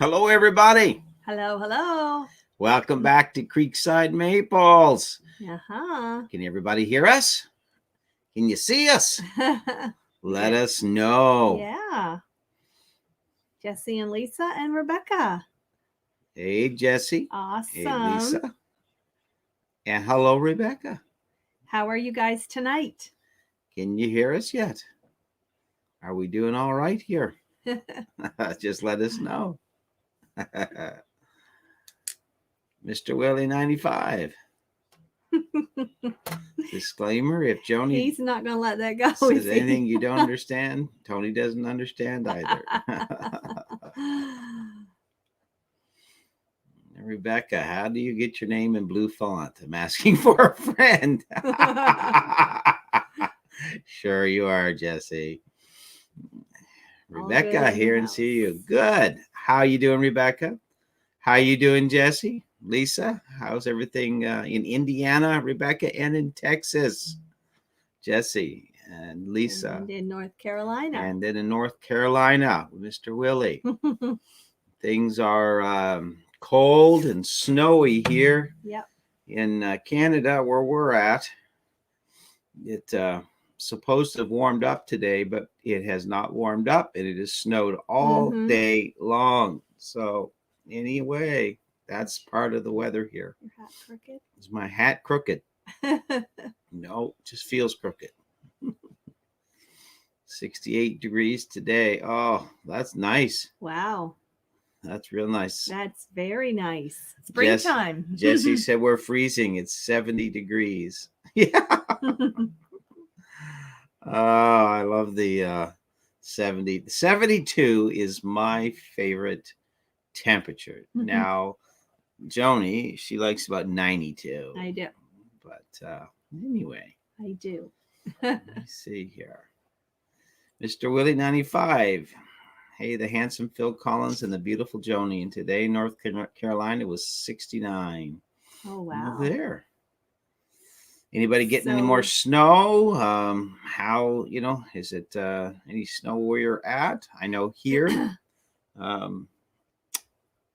Hello, everybody. Hello, hello. Welcome back to Creekside Maples. Uh-huh. Can everybody hear us? Can you see us? Let us know. Yeah. Jesse and Lisa and Rebecca. Hey, Jesse. Awesome. Hey, Lisa. And hello, Rebecca. How are you guys tonight? Can you hear us yet? Are we doing all right here? Just let us know. Mr. Willie 95. Disclaimer, if Joni He's not going to let that go. says anything you don't understand, Tony doesn't understand either. Rebecca, how do you get your name in blue font? I'm asking for a friend. Sure you are, Jesse. Rebecca, here and see you. Good. How you doing, Rebecca? How you doing, Jesse? Lisa, how's everything in Indiana, Rebecca, and in Texas? Jesse and Lisa. And in North Carolina. And then in North Carolina, Mr. Willie. Things are cold and snowy here. Yep. In Canada, where we're at. It's supposed to have warmed up today, but it has not warmed up, and it has snowed all day long. So anyway, that's part of the weather here. Your hat crooked? Is my hat crooked? No, it just feels crooked. 68 degrees today. Oh, that's nice. Wow. That's real nice. That's very nice. Springtime. Jesse said we're freezing. It's 70 degrees. Yeah. Oh, I love the 70. 72 is my favorite temperature. Now, Joni, she likes about 92. I do. But anyway. I do. Let me see here. Mr. Willie 95. Hey, the handsome Phil Collins and the beautiful Joni. And today, North Carolina was 69. Oh, wow. Over there. Anybody getting any more snow? How, is it any snow where you're at? I know here,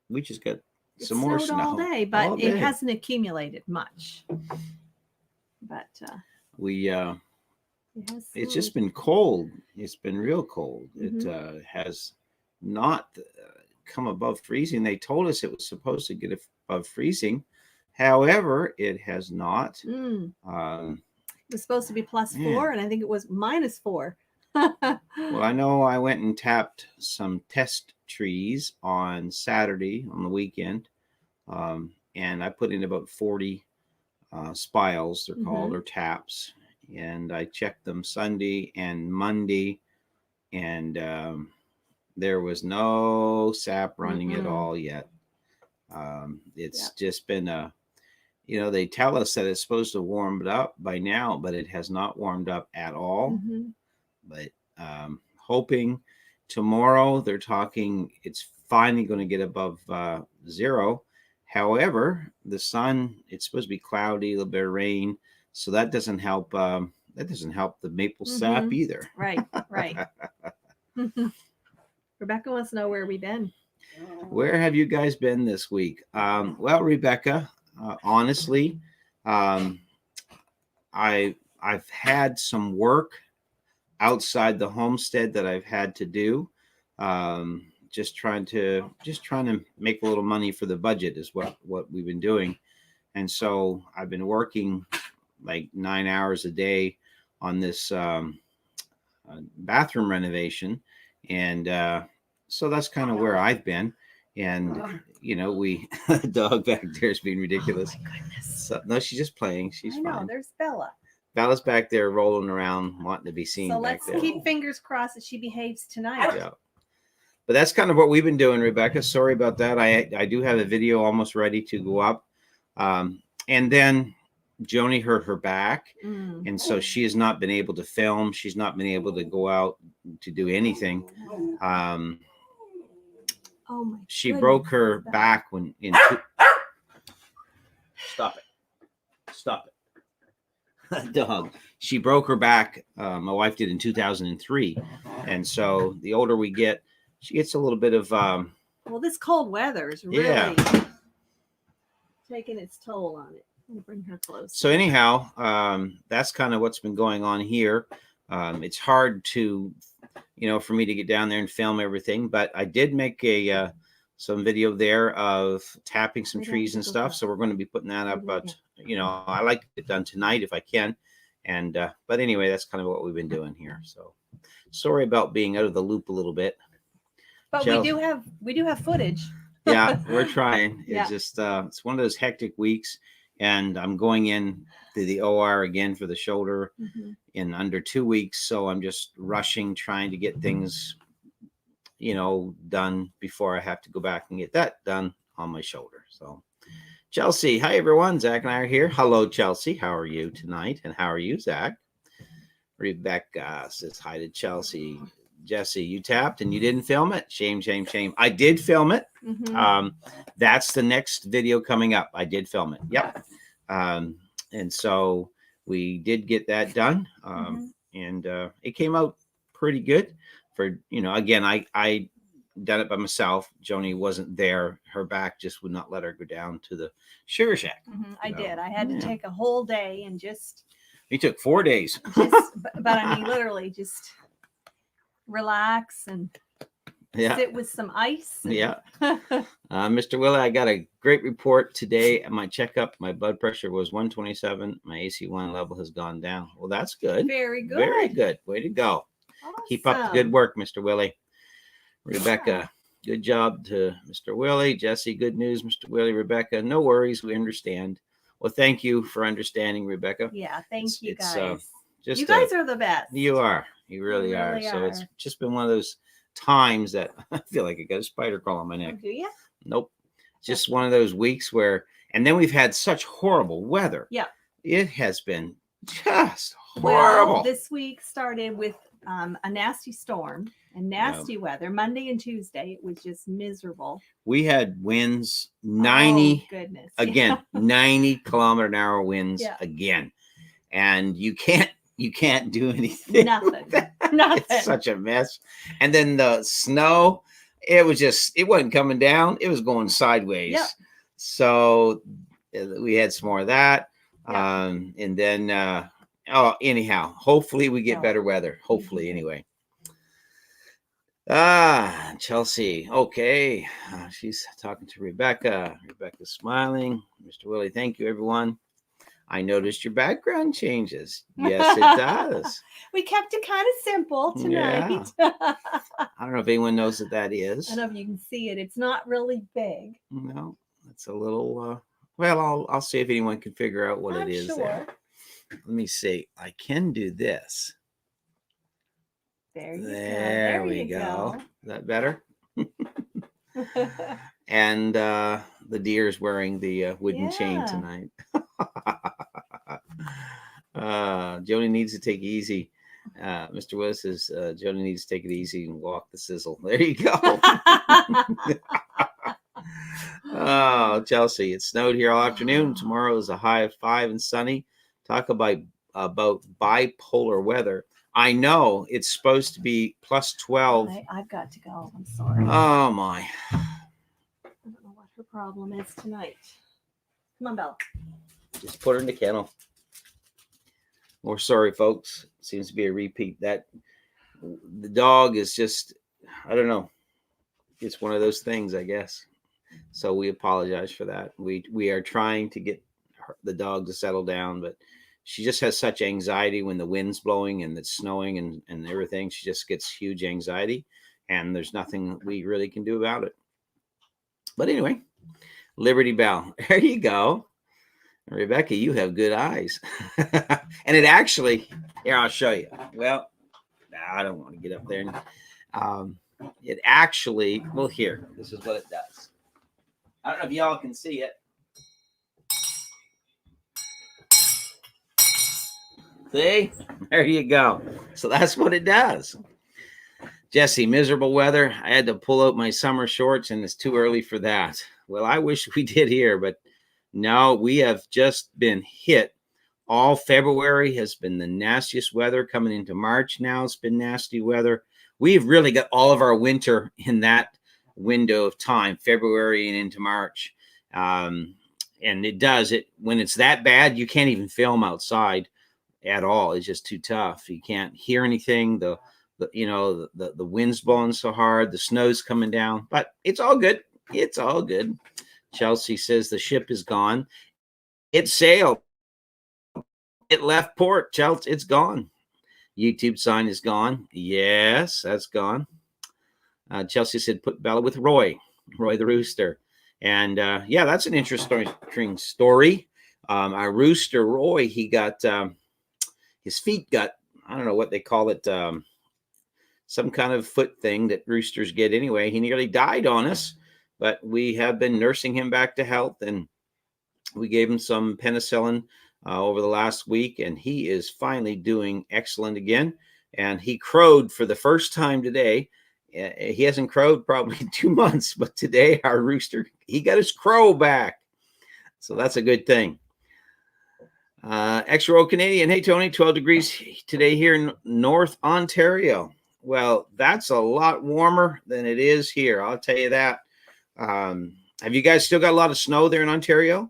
we just got some more snow all day, but it hasn't accumulated much. But it's just been cold. It's been real cold. It has not come above freezing. They told us it was supposed to get above freezing. However, it has not. It was supposed to be +4, and I think it was -4. Well, I know I went and tapped some test trees on Saturday on the weekend, and I put in about 40 spiles, they're called, or taps, and I checked them Sunday and Monday, and there was no sap running at all yet. It's just been they tell us that it's supposed to warm up by now, but it has not warmed up at all. But hoping tomorrow, they're talking it's finally going to get above 0. However, the sun, it's supposed to be cloudy, a little bit of rain, so that doesn't help. That doesn't help the maple sap either. Right. Rebecca wants to know where we've been. Where have you guys been this week? Well, Rebecca, honestly, I've had some work outside the homestead that I've had to do. Just trying to make a little money for the budget is what we've been doing. And so I've been working like 9 hours a day on this bathroom renovation. And so that's kind of where I've been. And, the dog back there is being ridiculous. Oh, my goodness. So, no, she's just playing. She's fine. I know, there's Bella. Bella's back there rolling around, wanting to be seen. So let's keep fingers crossed that she behaves tonight. Yeah. But that's kind of what we've been doing, Rebecca. Sorry about that. I do have a video almost ready to go up. And then Joni hurt her back. And so she has not been able to film. She's not been able to go out to do anything. She broke her back Stop it. Dog. She broke her back. My wife did in 2003. And so the older we get, she gets a little bit of Well, this cold weather is really Yeah. taking its toll on it. I'll bring her close. So anyhow, that's kind of what's been going on here. It's hard to, for me to get down there and film everything, but I did make a some video there of tapping some trees and stuff. So we're going to be putting that up. But I like to get it done tonight if I can. And but anyway, that's kind of what we've been doing here. So sorry about being out of the loop a little bit. But we do have footage. Yeah, we're trying. It's Yeah. just it's one of those hectic weeks, and I'm going in to the OR again for the shoulder in under 2 weeks. So I'm just rushing, trying to get things, done before I have to go back and get that done on my shoulder. So Chelsea, hi everyone. Zach and I are here. Hello, Chelsea. How are you tonight? And how are you, Zach? Rebecca says hi to Chelsea. Jesse, you tapped and you didn't film it. Shame, shame, shame. I did film it. That's the next video coming up. I did film it. Yep. And so we did get that done. And it came out pretty good. For, again, I done it by myself. Joni wasn't there. Her back just would not let her go down to the sugar shack. I did. I had to take a whole day and just. You took 4 days. But I mean, literally just relax and sit with some ice. Yeah. Mr. Willie, I got a great report today. At my checkup, my blood pressure was 127. My AC1 level has gone down. Well, that's good. Very good. Very good. Way to go. Awesome. Keep up the good work, Mr. Willie. Rebecca, good job to Mr. Willie. Jesse, good news, Mr. Willie. Rebecca, no worries. We understand. Well, thank you for understanding, Rebecca. Yeah, thank you guys. You guys are the best. You are. You really are. So it's just been one of those times that I feel like I got a spider crawl on my neck. Oh, do you? Nope. Just one of those weeks where, and then we've had such horrible weather. Yeah. It has been just horrible. Well, this week started with a nasty storm and nasty weather. Monday and Tuesday, it was just miserable. We had winds 90, goodness. Again, 90 kilometer an hour winds again. And you can't do anything. Nothing. It's such a mess. And then the snow, it wasn't coming down. It was going sideways. Yep. So we had some more of that. Yep. And then, anyhow, hopefully we get better weather. Hopefully, anyway. Chelsea. Okay. She's talking to Rebecca. Rebecca's smiling. Mr. Willie, thank you, everyone. I noticed your background changes. Yes, it does. We kept it kind of simple tonight. Yeah. I don't know if anyone knows what that is. I don't know if you can see it. It's not really big. No, it's a little, well, I'll see if anyone can figure out what it is there. Let me see. I can do this. There we go. Is that better? And the deer's wearing the wooden chain tonight. Joni needs to take it easy. Mr. Willis says Joni needs to take it easy and walk the sizzle. There you go. Oh, Chelsea, it snowed here all afternoon. Tomorrow is a high of 5 and sunny. Talk about bipolar weather. I know it's supposed to be plus 12. I've got to go. I'm sorry. Oh my. I don't know what her problem is tonight. Come on, Bella. Just put her in the kennel. We're sorry, folks. Seems to be a repeat. That the dog is just, I don't know. It's one of those things, I guess. So we apologize for that. We are trying to get the dog to settle down, but she just has such anxiety when the wind's blowing and it's snowing and everything. She just gets huge anxiety, and there's nothing we really can do about it. But anyway, Liberty Bell. There you go. Rebecca, you have good eyes. And it actually, here, I'll show you. Well, I don't want to get up there. It actually, well, here, this is what it does. I don't know if y'all can see it. See? There you go. So that's what it does. Jesse, miserable weather. I had to pull out my summer shorts, and it's too early for that. Well, I wish we did here, but no, we have just been hit. All February has been the nastiest weather. Coming into March now, it's been nasty weather. We've really got all of our winter in that window of time, February and into March. And it does it when it's that bad, you can't even film outside at all. It's just too tough. You can't hear anything. The wind's blowing so hard, the snow's coming down, but it's all good. It's all good. Chelsea says the ship is gone. It sailed. It left port. Chelsea, it's gone. YouTube sign is gone. Yes, that's gone. Chelsea said, put Bella with Roy the rooster. And yeah, that's an interesting story. Our rooster, Roy, he got his feet got, I don't know what they call it, some kind of foot thing that roosters get anyway. He nearly died on us, but we have been nursing him back to health, and we gave him some penicillin over the last week, and he is finally doing excellent again. And he crowed for the first time today. He hasn't crowed probably 2 months, but today our rooster, he got his crow back. So that's a good thing. Extra Row Canadian. Hey, Tony, 12 degrees today here in North Ontario. Well, that's a lot warmer than it is here. I'll tell you that. Have you guys still got a lot of snow there in Ontario?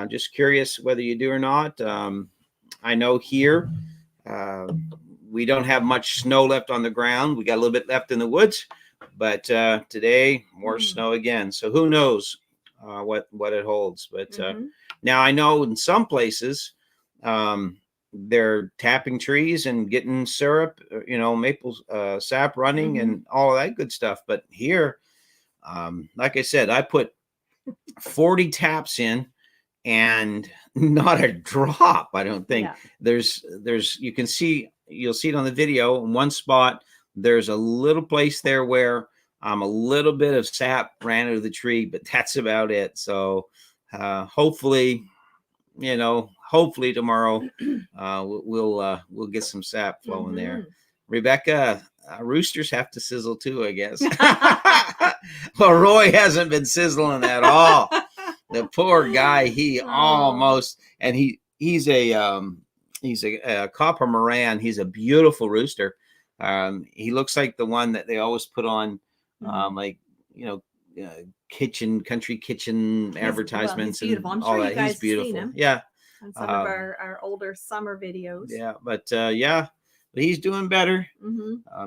Just curious whether you do or not. I know here we don't have much snow left on the ground. We got a little bit left in the woods, but today more snow again. So who knows what it holds? But now I know in some places they're tapping trees and getting syrup, maple sap running and all of that good stuff. But here, like I said, I put 40 taps in and not a drop. I don't think there's you'll see it on the video in one spot. There's a little place there where a little bit of sap ran out of the tree, but that's about it. So hopefully tomorrow we'll get some sap flowing there. Rebecca, roosters have to sizzle too, I guess. Well, Roy hasn't been sizzling at all. The poor guy, he almost, and he's a copper Moran. He's a beautiful rooster. He looks like the one that they always put on, country kitchen advertisements and all that. He's beautiful. Yeah. On some of our older summer videos. Yeah, but but he's doing better.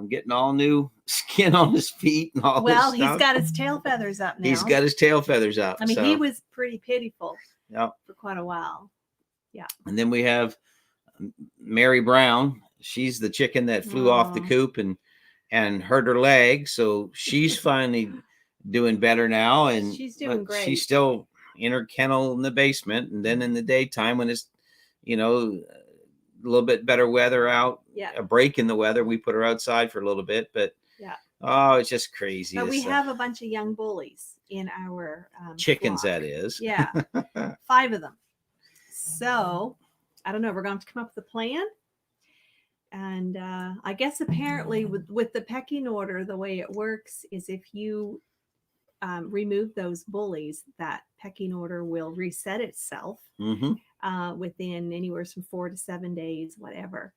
Getting all new skin on his feet and all this stuff. He's got his tail feathers up now. He's got his tail feathers up. I mean, he was pretty pitiful for quite a while. Yeah. And then we have Mary Brown. She's the chicken that flew off the coop and hurt her leg. So she's finally doing better now. And she's doing great. She's still in her kennel in the basement. And then in the daytime when it's, a little bit better weather out, a break in the weather, we put her outside for a little bit. But it's just crazy. But we have a bunch of young bullies in our chickens, flock. that is. Yeah. 5 of them. So I don't know. We're going to come up with a plan. And I guess apparently with the pecking order, the way it works is if you remove those bullies, that pecking order will reset itself within anywhere from 4 to 7 days, whatever.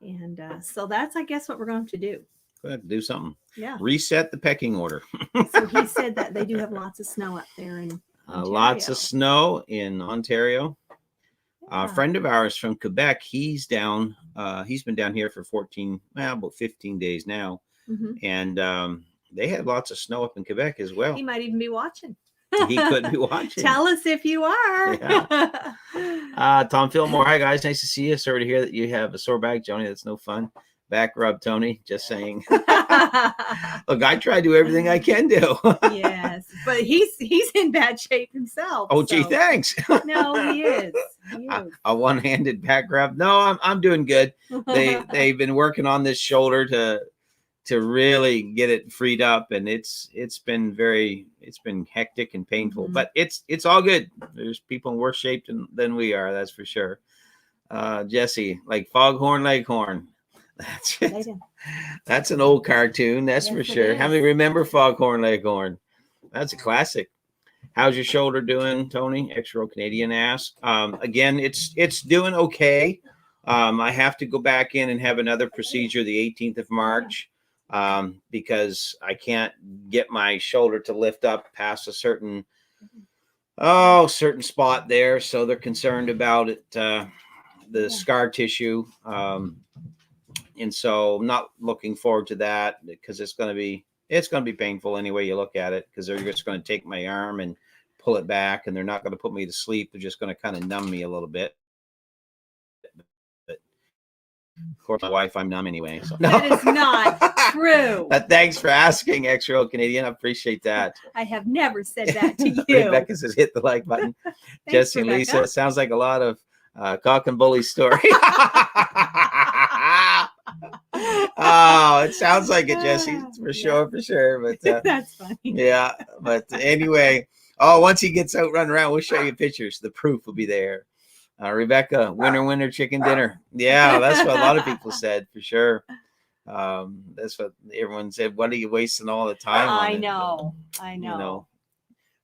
And so that's, I guess, what we're going to do. Go ahead, do something. Yeah. Reset the pecking order. So he said that they do have lots of snow up there in Ontario. Lots of snow in Ontario. A friend of ours from Quebec, he's down. He's been down here for about 15 days now. And they had lots of snow up in Quebec as well. He might even be watching. He could be watching. Tell us if you are. Yeah. Tom Fillmore, hi guys, nice to see you. Sorry to hear that you have a sore back, Joni. That's no fun. Back rub, Tony. Just saying. Look, I try to do everything I can do. Yes, but he's in bad shape himself. Oh, gee, thanks. No, he is. A one-handed back rub. No, I'm doing good. They've been working on this shoulder to really get it freed up, and it's been hectic and painful, but it's all good. There's people in worse shape than we are, that's for sure. Jesse, like Foghorn Leghorn. That's it. That's an old cartoon, that's for sure. How many remember Foghorn Leghorn? That's a classic. How's your shoulder doing, Tony? Extra Canadian asked. Again, it's doing okay. I have to go back in and have another procedure the 18th of March. because I can't get my shoulder to lift up past a certain spot there. So they're concerned about it, the scar tissue. And so I'm not looking forward to that because it's going to be painful any way you look at it, because they're just going to take my arm and pull it back, and they're not going to put me to sleep. They're just going to kind of numb me a little bit. But of course, my wife, I'm numb anyway. So. That is not true. But thanks for asking, Extra Canadian. I appreciate that. I have never said that to you. Rebecca says hit the like button. Thanks, Jesse Rebecca. Lisa, sounds like a lot of cock and bully story. Oh, it sounds like it, Jesse, for sure. But that's funny. Yeah, but anyway, once he gets out running around, we'll show you pictures. The proof will be there. Rebecca, winner, chicken dinner. Yeah, that's what a lot of people said, for sure. That's what everyone said. What are you wasting all the time on? I know. You know,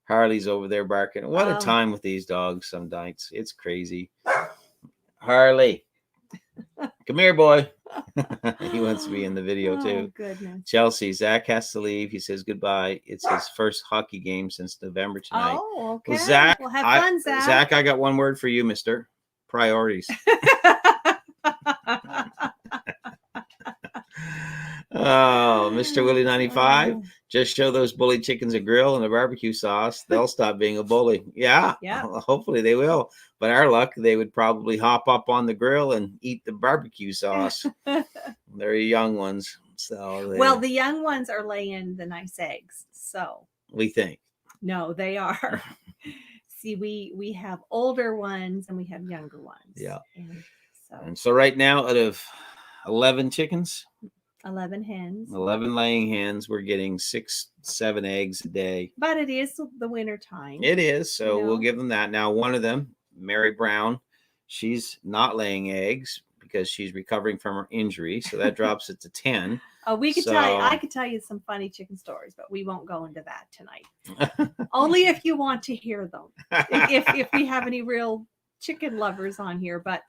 Harley's over there barking. What a time with these dogs some nights. It's crazy. Harley, come here, boy. He wants to be in the video too. Goodness. Chelsea, Zach has to leave. He says goodbye. It's his first hockey game since November tonight. Oh, okay. Well, Zach, well, have fun, Zach. Zach, I got one word for you, mister. Priorities. Oh, Mr. Willie 95. Just show those bully chickens a grill and a barbecue sauce. They'll stop being a bully. Yeah. Hopefully they will. But our luck, they would probably hop up on the grill and eat the barbecue sauce. They're young ones. So well, the young ones are laying the nice eggs. So we think. No, they are. See, we have older ones and we have younger ones. Yeah. And so right now, out of 11 chickens, 11 hens, 11 laying hens, we're getting 6-7 eggs a day. But it is the winter time. It is. So we'll give them that. Now, one of them, Mary Brown, she's not laying eggs because she's recovering from her injury. So that drops it to 10. We could tell you, I could tell you some funny chicken stories, but we won't go into that tonight. Only if you want to hear them. If we have any real chicken lovers on here, but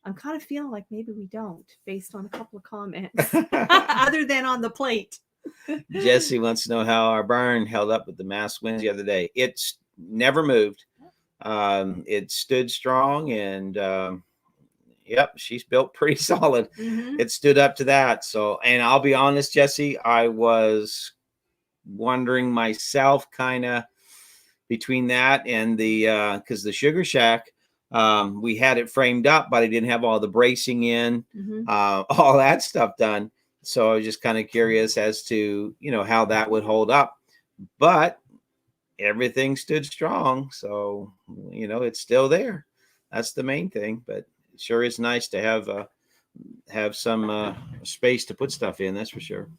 I'm kind of feeling like maybe we don't, based on a couple of comments, other than on the plate. Jesse wants to know how our barn held up with the mass winds the other day. It's never moved. It stood strong, and yep, she's built pretty solid. Mm-hmm. It stood up to that. So, and I'll be honest, Jesse, I was wondering myself, kind of between that and the because the Sugar Shack. We had it framed up, but I didn't have all the bracing in, all that stuff done. So I was just kind of curious as to, how that would hold up, but everything stood strong. So, it's still there. That's the main thing, but it sure is nice to have some space to put stuff in. That's for sure.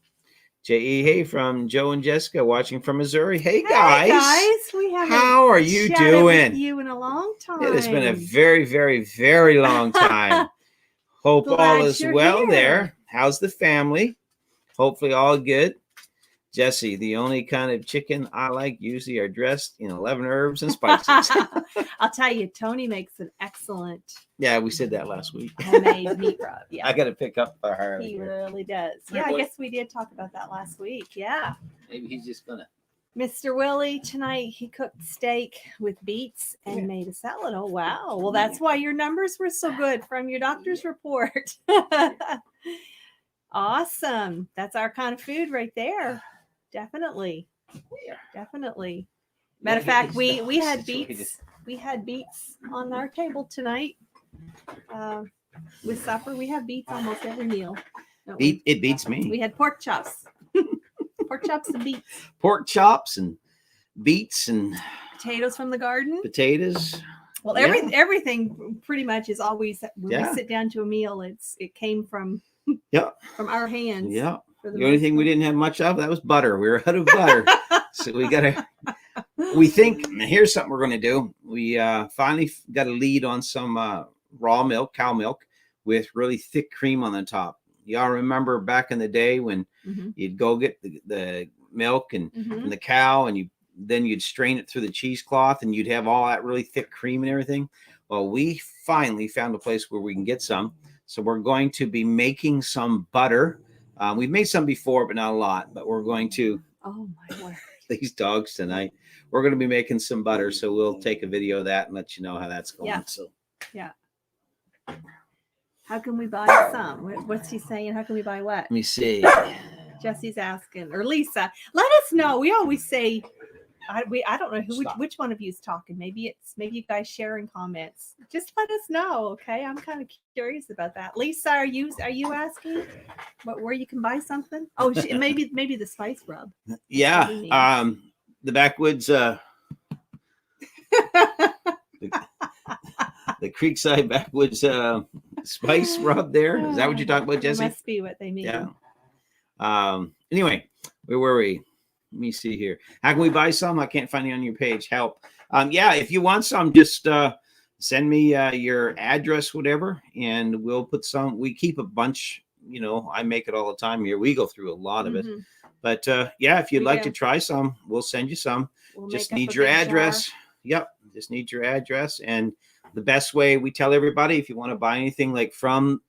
J.E. Hey, from Joe and Jessica watching from Missouri. Hey guys, we haven't how are you doing? With you in a long time. It has been a very, very, very long time. Hope all is well there. How's the family? Hopefully all good. Jesse, the only kind of chicken I like usually are dressed in 11 herbs and spices. I'll tell you, Tony makes an excellent. Yeah, we said that last week. Homemade meat rub. Yeah, I got to pick up for her. He really does. Yeah, I guess we did talk about that last week. Yeah. Maybe he's just gonna. Mr. Willie tonight, he cooked steak with beets and made a salad. Oh wow! Well, that's why your numbers were so good from your doctor's report. Awesome. That's our kind of food right there. Definitely. Matter of fact, we had beets. We had beets on our table tonight with supper. We have beets almost every meal. It beats me. We had pork chops. Pork chops and beets. Pork chops and beets and potatoes from the garden. Potatoes. Well, everything pretty much is always when we sit down to a meal. It came from from our hands. Yeah. The only thing we didn't have much of, that was butter. We were out of butter. So we think, here's something we're going to do. We finally got a lead on some raw milk, cow milk, with really thick cream on the top. Y'all remember back in the day when you'd go get the milk and the cow, and then you'd strain it through the cheesecloth, and you'd have all that really thick cream and everything. Well, we finally found a place where we can get some. So we're going to be making some butter We've made some before, but not a lot. But we're going to Oh my word. these dogs tonight. We're going to be making some butter, so we'll take a video of that and let you know how that's going. Yeah. So Yeah. How can we buy some? What's he saying? How can we buy what? let me see. Jesse's asking, or Lisa, let us know. We always say, I don't know which one of you is talking. Maybe you guys sharing comments. Just let us know, okay? I'm kind of curious about that. Lisa, are you asking where you can buy something? Oh, maybe the spice rub. Yeah, the backwoods, the Creekside backwoods spice rub. There is that what you're talking about, Jesse? That must be what they mean. Yeah. Anyway, where were we? Let me see here. How can we buy some? I can't find it on your page. Help. Yeah, if you want some, just send me your address, whatever, and we'll put some. We keep a bunch. You know, I make it all the time here. We go through a lot of it. But yeah, if you'd like to try some, we'll send you some. Just need your address. Jar. Yep. Just need your address. And the best way, we tell everybody, if you want to buy anything like from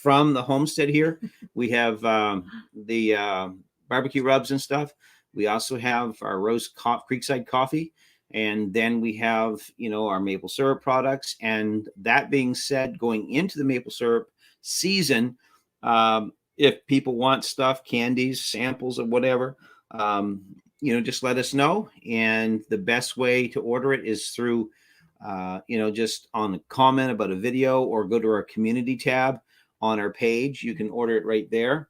the homestead here, we have the barbecue rubs and stuff. We also have our roast Creekside coffee. And then we have, our maple syrup products. And that being said, going into the maple syrup season, if people want stuff, candies, samples or whatever, just let us know. And the best way to order it is through, just on a comment about a video or go to our community tab on our page. You can order it right there.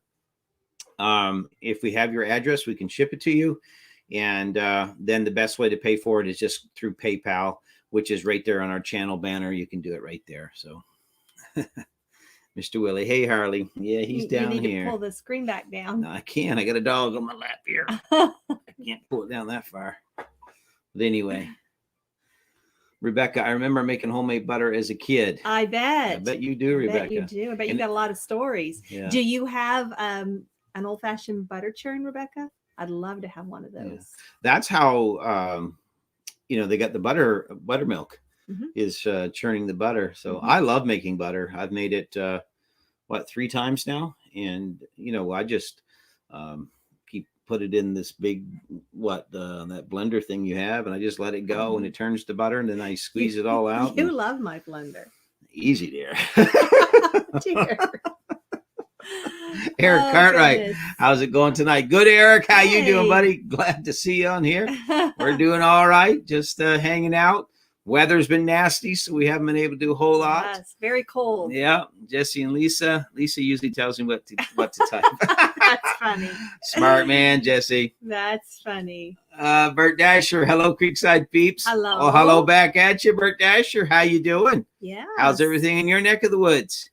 If we have your address, we can ship it to you. And then the best way to pay for it is just through PayPal, which is right there on our channel banner. You can do it right there. So Mr. Willie. Hey, Harley. Yeah, he's down here. You need to pull the screen back down. No, I can't. I got a dog on my lap here. I can't pull it down that far. But anyway, Rebecca, I remember making homemade butter as a kid. I bet you do, Rebecca. I bet you do. I bet you got a lot of stories. Yeah. Do you have an old-fashioned butter churn, Rebecca? I'd love to have one of those. Yeah. That's how, they got the buttermilk. Is churning the butter. So I love making butter. I've made it 3 times now, and I just put it in this big that blender thing you have, and I just let it go, and it turns to butter, and then I squeeze it all out. You love my blender. Easy, dear. Dear. Eric Cartwright, goodness. How's it going tonight? Good, Eric. How you doing, buddy? Glad to see you on here. We're doing all right. Just hanging out. Weather's been nasty, so we haven't been able to do a whole lot. Yes, very cold. Yeah, Jesse and Lisa. Lisa usually tells me what to type. That's funny. Smart man, Jesse. That's funny. Bert Dasher. Hello, Creekside peeps. Hello. Oh, hello back at you, Bert Dasher. How you doing? Yeah. How's everything in your neck of the woods?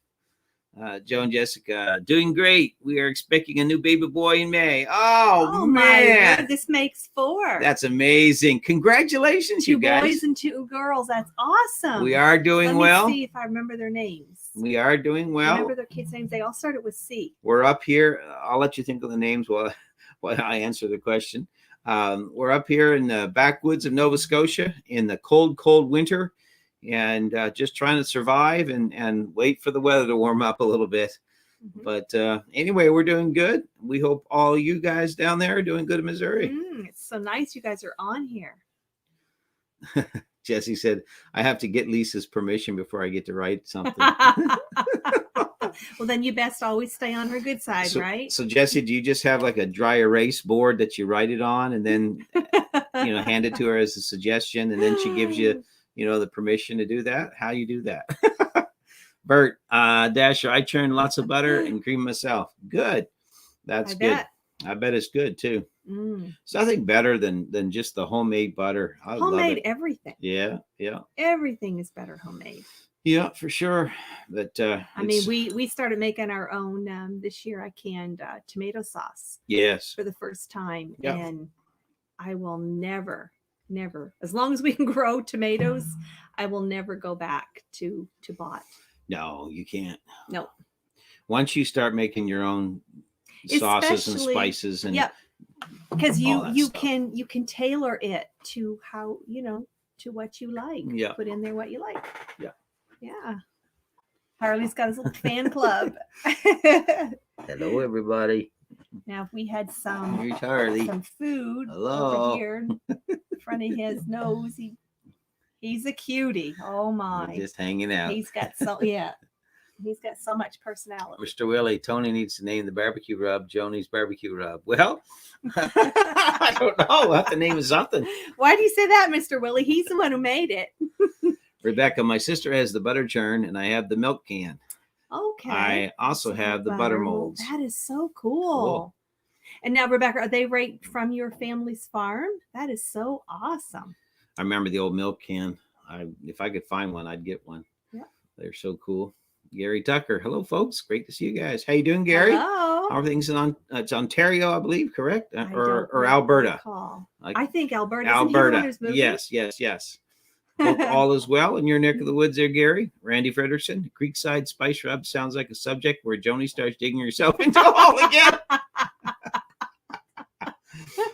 Joe and Jessica, doing great. We are expecting a new baby boy in May. Oh man, my God, this makes 4. That's amazing. Congratulations, you guys. 2 boys and 2 girls. That's awesome. We are doing well. Let me see if I remember their names. We are doing well. I remember their kids' names. They all started with C. We're up here. I'll let you think of the names while I answer the question. We're up here in the backwoods of Nova Scotia in the cold, cold winter. And just trying to survive and wait for the weather to warm up a little bit. But anyway, we're doing good. We hope all you guys down there are doing good in Missouri. It's so nice you guys are on here. Jesse said, I have to get Lisa's permission before I get to write something. Well, then you best always stay on her good side, right? So Jesse, do you just have like a dry erase board that you write it on and then, hand it to her as a suggestion, and then she gives you the permission to do that? How you do that? Bert, Dasher, I churn lots of butter and cream myself. Good. That's good. I bet it's good too. It's nothing better than just the homemade butter. I love it. Everything. Yeah. Everything is better homemade. Yeah, for sure. But we started making our own this year. I canned tomato sauce. Yes. For the first time. Yep. And I will never, as long as we can grow tomatoes, I will never go back to bought. No, you can't. No. Once you start making your own sauces and spices and because you can tailor it to how to what you like. Yeah. Put in there what you like. Yeah. Yeah. Harley's got his little fan club. Hello, everybody. Now, if we had some Here's Harley. food Hello. over here in front of his nose, he's a cutie. Oh my! We're just hanging out. He's got he's got so much personality. Mr. Willie, Tony needs to name the barbecue rub Joni's barbecue rub. Well, I don't know. I'll have to name it something. Why do you say that, Mr. Willie? He's the one who made it. Rebecca, my sister has the butter churn, and I have the milk can. Okay. I also have the butter molds. That is so cool. And now, Rebecca, are they right from your family's farm? That is so awesome. I remember the old milk can. If I could find one, I'd get one. Yeah. They're so cool. Gary Tucker. Hello, folks. Great to see you guys. How you doing, Gary? Hello. How are things it's Ontario, I believe, correct? Or Alberta? I think Alberta. Alberta. Yes. Hope all is well in your neck of the woods there, Gary. Randy Frederickson. Creekside Spice Rub sounds like a subject where Joni starts digging herself into a hole again.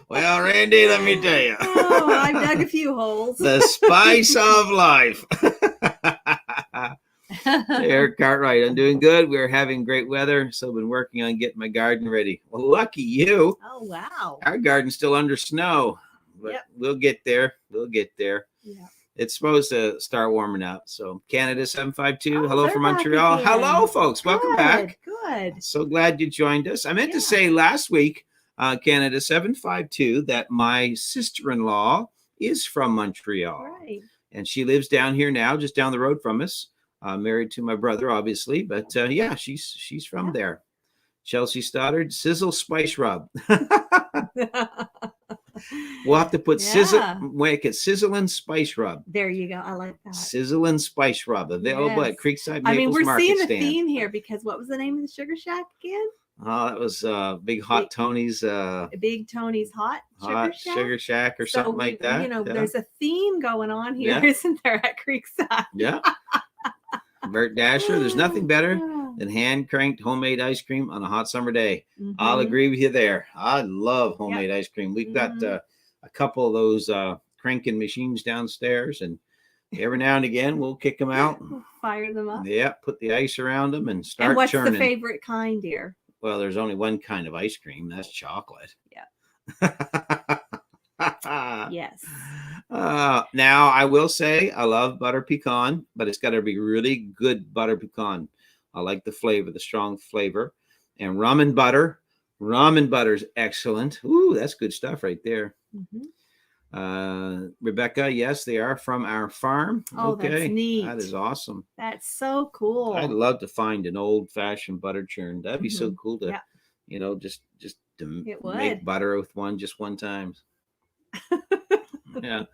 Well, Randy, let me tell you. Oh, I've dug a few holes. The spice of life. Eric Cartwright, I'm doing good. We're having great weather, so I've been working on getting my garden ready. Well, lucky you. Oh, wow. Our garden's still under snow, but we'll get there. Yeah. It's supposed to start warming up. So Canada 752, hello from Montreal. Hello, folks. Welcome back. Good. So glad you joined us. I meant to say last week, Canada 752, that my sister-in-law is from Montreal. Right. And she lives down here now, just down the road from us. Married to my brother, obviously. But she's from there. Chelsea Stoddard, Sizzle Spice Rub. We'll have to put Sizzling Spice Rub. There you go. I like that. Sizzling Spice Rub. Available at Creekside Maples we're Market seeing a Stand. theme here because what was the name of the sugar shack again? Oh, that was Big Hot Tony's. Big Tony's Hot Sugar Shack or something like that. There's a theme going on here, isn't there, at Creekside? Yeah. Bert Dasher, there's nothing better than hand-cranked homemade ice cream on a hot summer day. Mm-hmm. I'll agree with you there. I love homemade ice cream. We've got a couple of those cranking machines downstairs, and every now and again we'll kick them out. We'll fire them up. Yeah, put the ice around them and start and what's churning. The favorite kind, dear? Well, there's only one kind of ice cream. That's chocolate. Yeah. Yes. Now, I will say I love butter pecan, but it's got to be really good butter pecan. I like the flavor, the strong flavor. And rum and butter. Rum and butter is excellent. Ooh, that's good stuff right there. Mm-hmm. Rebecca, yes, they are from our farm. Oh, okay. That's neat. That is awesome. That's so cool. I'd love to find an old-fashioned butter churn. That'd be so cool to, just to make butter with just one time. Yeah.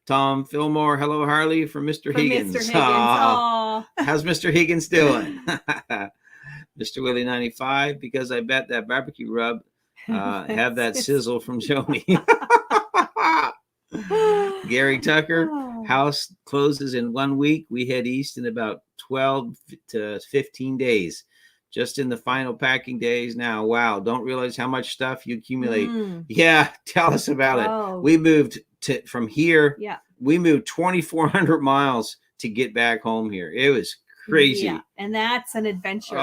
Tom Fillmore, hello, Harley, from Mr. Higgins. Mr. Higgins. How's Mr. Higgins doing? Mr. Willie 95, because I bet that barbecue rub have that sizzle from Joni. Gary Tucker, house closes in 1 week. We head east in about 12 to 15 days. Just in the final packing days now. Wow. Don't realize how much stuff you accumulate. Yeah. Tell us about it. We moved from here. Yeah. We moved 2,400 miles to get back home here. It was crazy. Yeah. And that's an adventure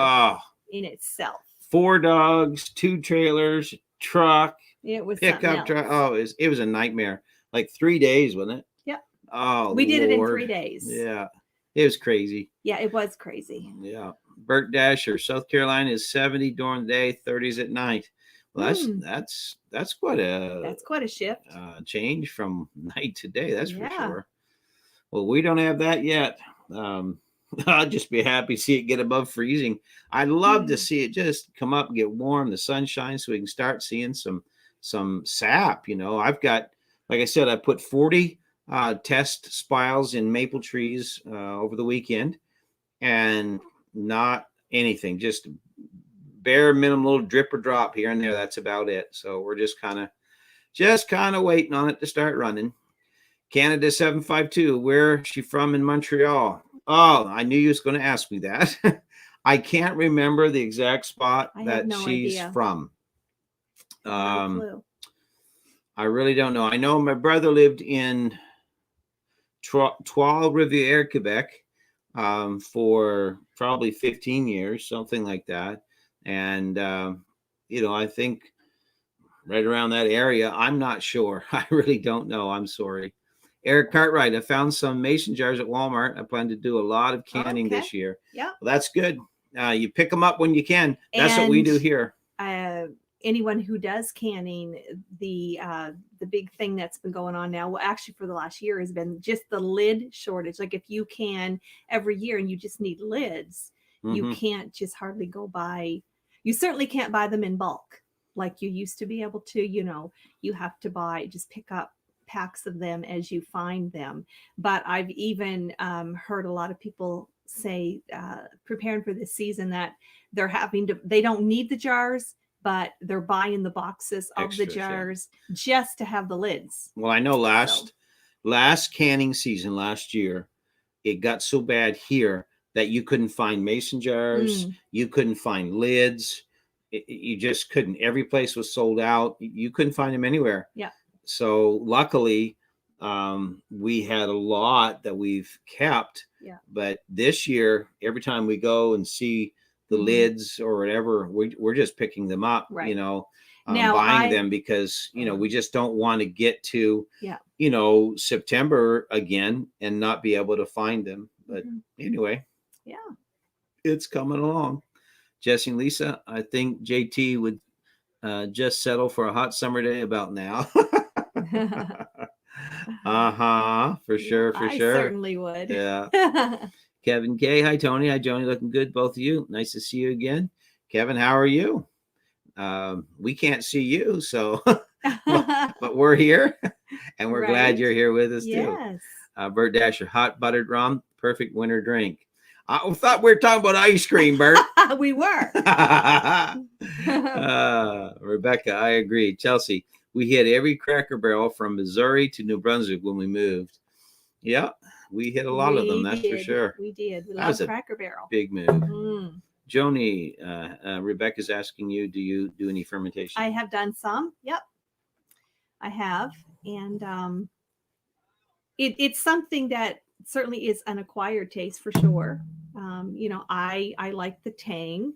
in itself. 4 dogs, 2 trailers, truck. It was pickup truck. Oh, it was a nightmare. Like 3 days, wasn't it? Yeah. Oh, we did it in 3 days. Yeah. It was crazy. Yeah, it was crazy. Yeah. Bert Dasher, South Carolina is 70 during the day, 30s at night. Well, that's quite a shift. Change from night to day. That's for sure. Well, we don't have that yet. I'll just be happy to see it get above freezing. I'd love to see it just come up and get warm, the sunshine, so we can start seeing some sap. I've got, like I said, I put 40 test spiles in maple trees over the weekend, and not anything, just bare minimum little drip or drop here and there. That's about it. So we're just kind of waiting on it to start running. Canada 752, where's she from in Montreal? Oh, I knew you was going to ask me that. I can't remember the exact spot that she's from. No clue. I really don't know. I know my brother lived in Trois-Rivières, Quebec, for probably 15 years, something like that. And I think right around that area. I'm not sure. I really don't know. I'm sorry. Eric Cartwright, I found some mason jars at Walmart. I plan to do a lot of canning Okay. this year. Yeah. Well, that's good. You pick them up when you can. That's what we do here. Anyone who does canning, the big thing that's been going on now, well, actually for the last year, has been just the lid shortage. Like if you can every year and you just need lids, you can't just hardly go buy. You certainly can't buy them in bulk like you used to be able to. You have to just pick up packs of them as you find them. But I've even heard a lot of people say, preparing for this season, that they don't need the jars, but they're buying the boxes of the jars just to have the lids. Well, I know last canning season last year, it got so bad here that you couldn't find mason jars, you couldn't find lids, you just couldn't. Every place was sold out. You couldn't find them anywhere. Yeah. So luckily, we had a lot that we've kept. Yeah. But this year, every time we go and see the lids or whatever, we're just picking them up. Right. Buying them because we just don't want to get to September again and not be able to find them. But anyway, it's coming along. Jesse and Lisa, I think JT would just settle for a hot summer day about now. For sure. I certainly would. Yeah. Kevin K. Hi, Tony. Hi, Joni. Looking good, both of you. Nice to see you again. Kevin, how are you? We can't see you, so but we're here, and we're glad you're here with us too. Bert Dasher, hot buttered rum, perfect winter drink. I thought we were talking about ice cream, Bert. We were. Rebecca, I agree. Chelsea, we hit every Cracker Barrel from Missouri to New Brunswick when we moved. Yeah, we hit a lot of them, that's for sure. We did. We love Cracker Barrel. Big move. Joni, Rebecca's asking you, do you do any fermentation? I have done some. Yep, I have. And it's something that certainly is an acquired taste for sure. I like the tang.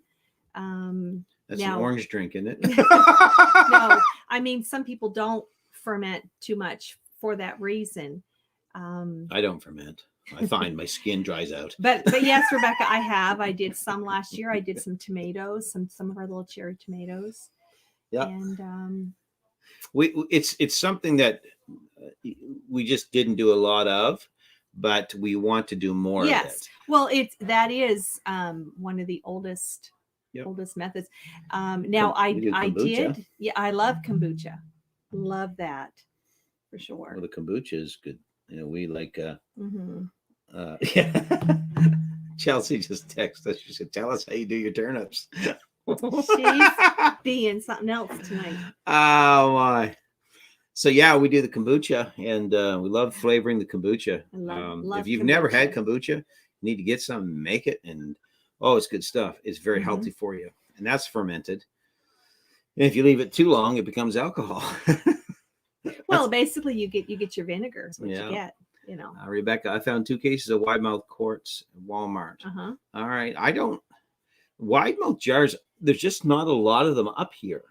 That's an orange drink, isn't it? No, I mean, some people don't ferment too much for that reason. I don't ferment. I find my skin dries out. But yes, Rebecca, I did some last year. I did some tomatoes, some of our little cherry tomatoes. Yeah. And it's something that we just didn't do a lot of, but we want to do more of it. Well, that is one of the oldest methods. Now I did. Yeah, I love kombucha. Love that for sure. Well, the kombucha is good. We like Chelsea just texted us. She said, "Tell us how you do your turnips." She's being something else tonight. Oh my. So we do the kombucha, and we love flavoring the kombucha. Love if you've kombucha. never had kombucha, you need to get some, make it, and it's good stuff. It's very healthy for you, and that's fermented. And if you leave it too long, it becomes alcohol. Well, basically, you get your vinegar. Is what you get. Rebecca, I found 2 cases of wide mouth quartz at Walmart. All right, wide mouth jars. There's just not a lot of them up here,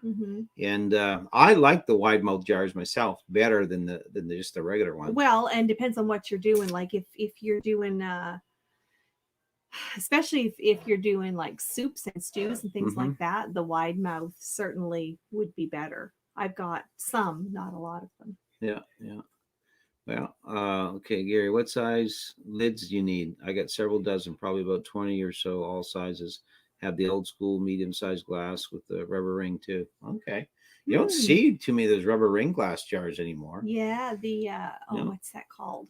and I like the wide mouth jars myself better than just the regular one. Well, and depends on what you're doing. Like if you're doing, especially if you're doing like soups and stews and things like that, the wide mouth certainly would be better. I've got some, not a lot of them. Yeah. Well, okay, Gary, what size lids do you need? I got several dozen, probably about 20 or so, all sizes. Have the old school medium-sized glass with the rubber ring too. Okay. You don't see too many of those rubber ring glass jars anymore. Yeah, what's that called?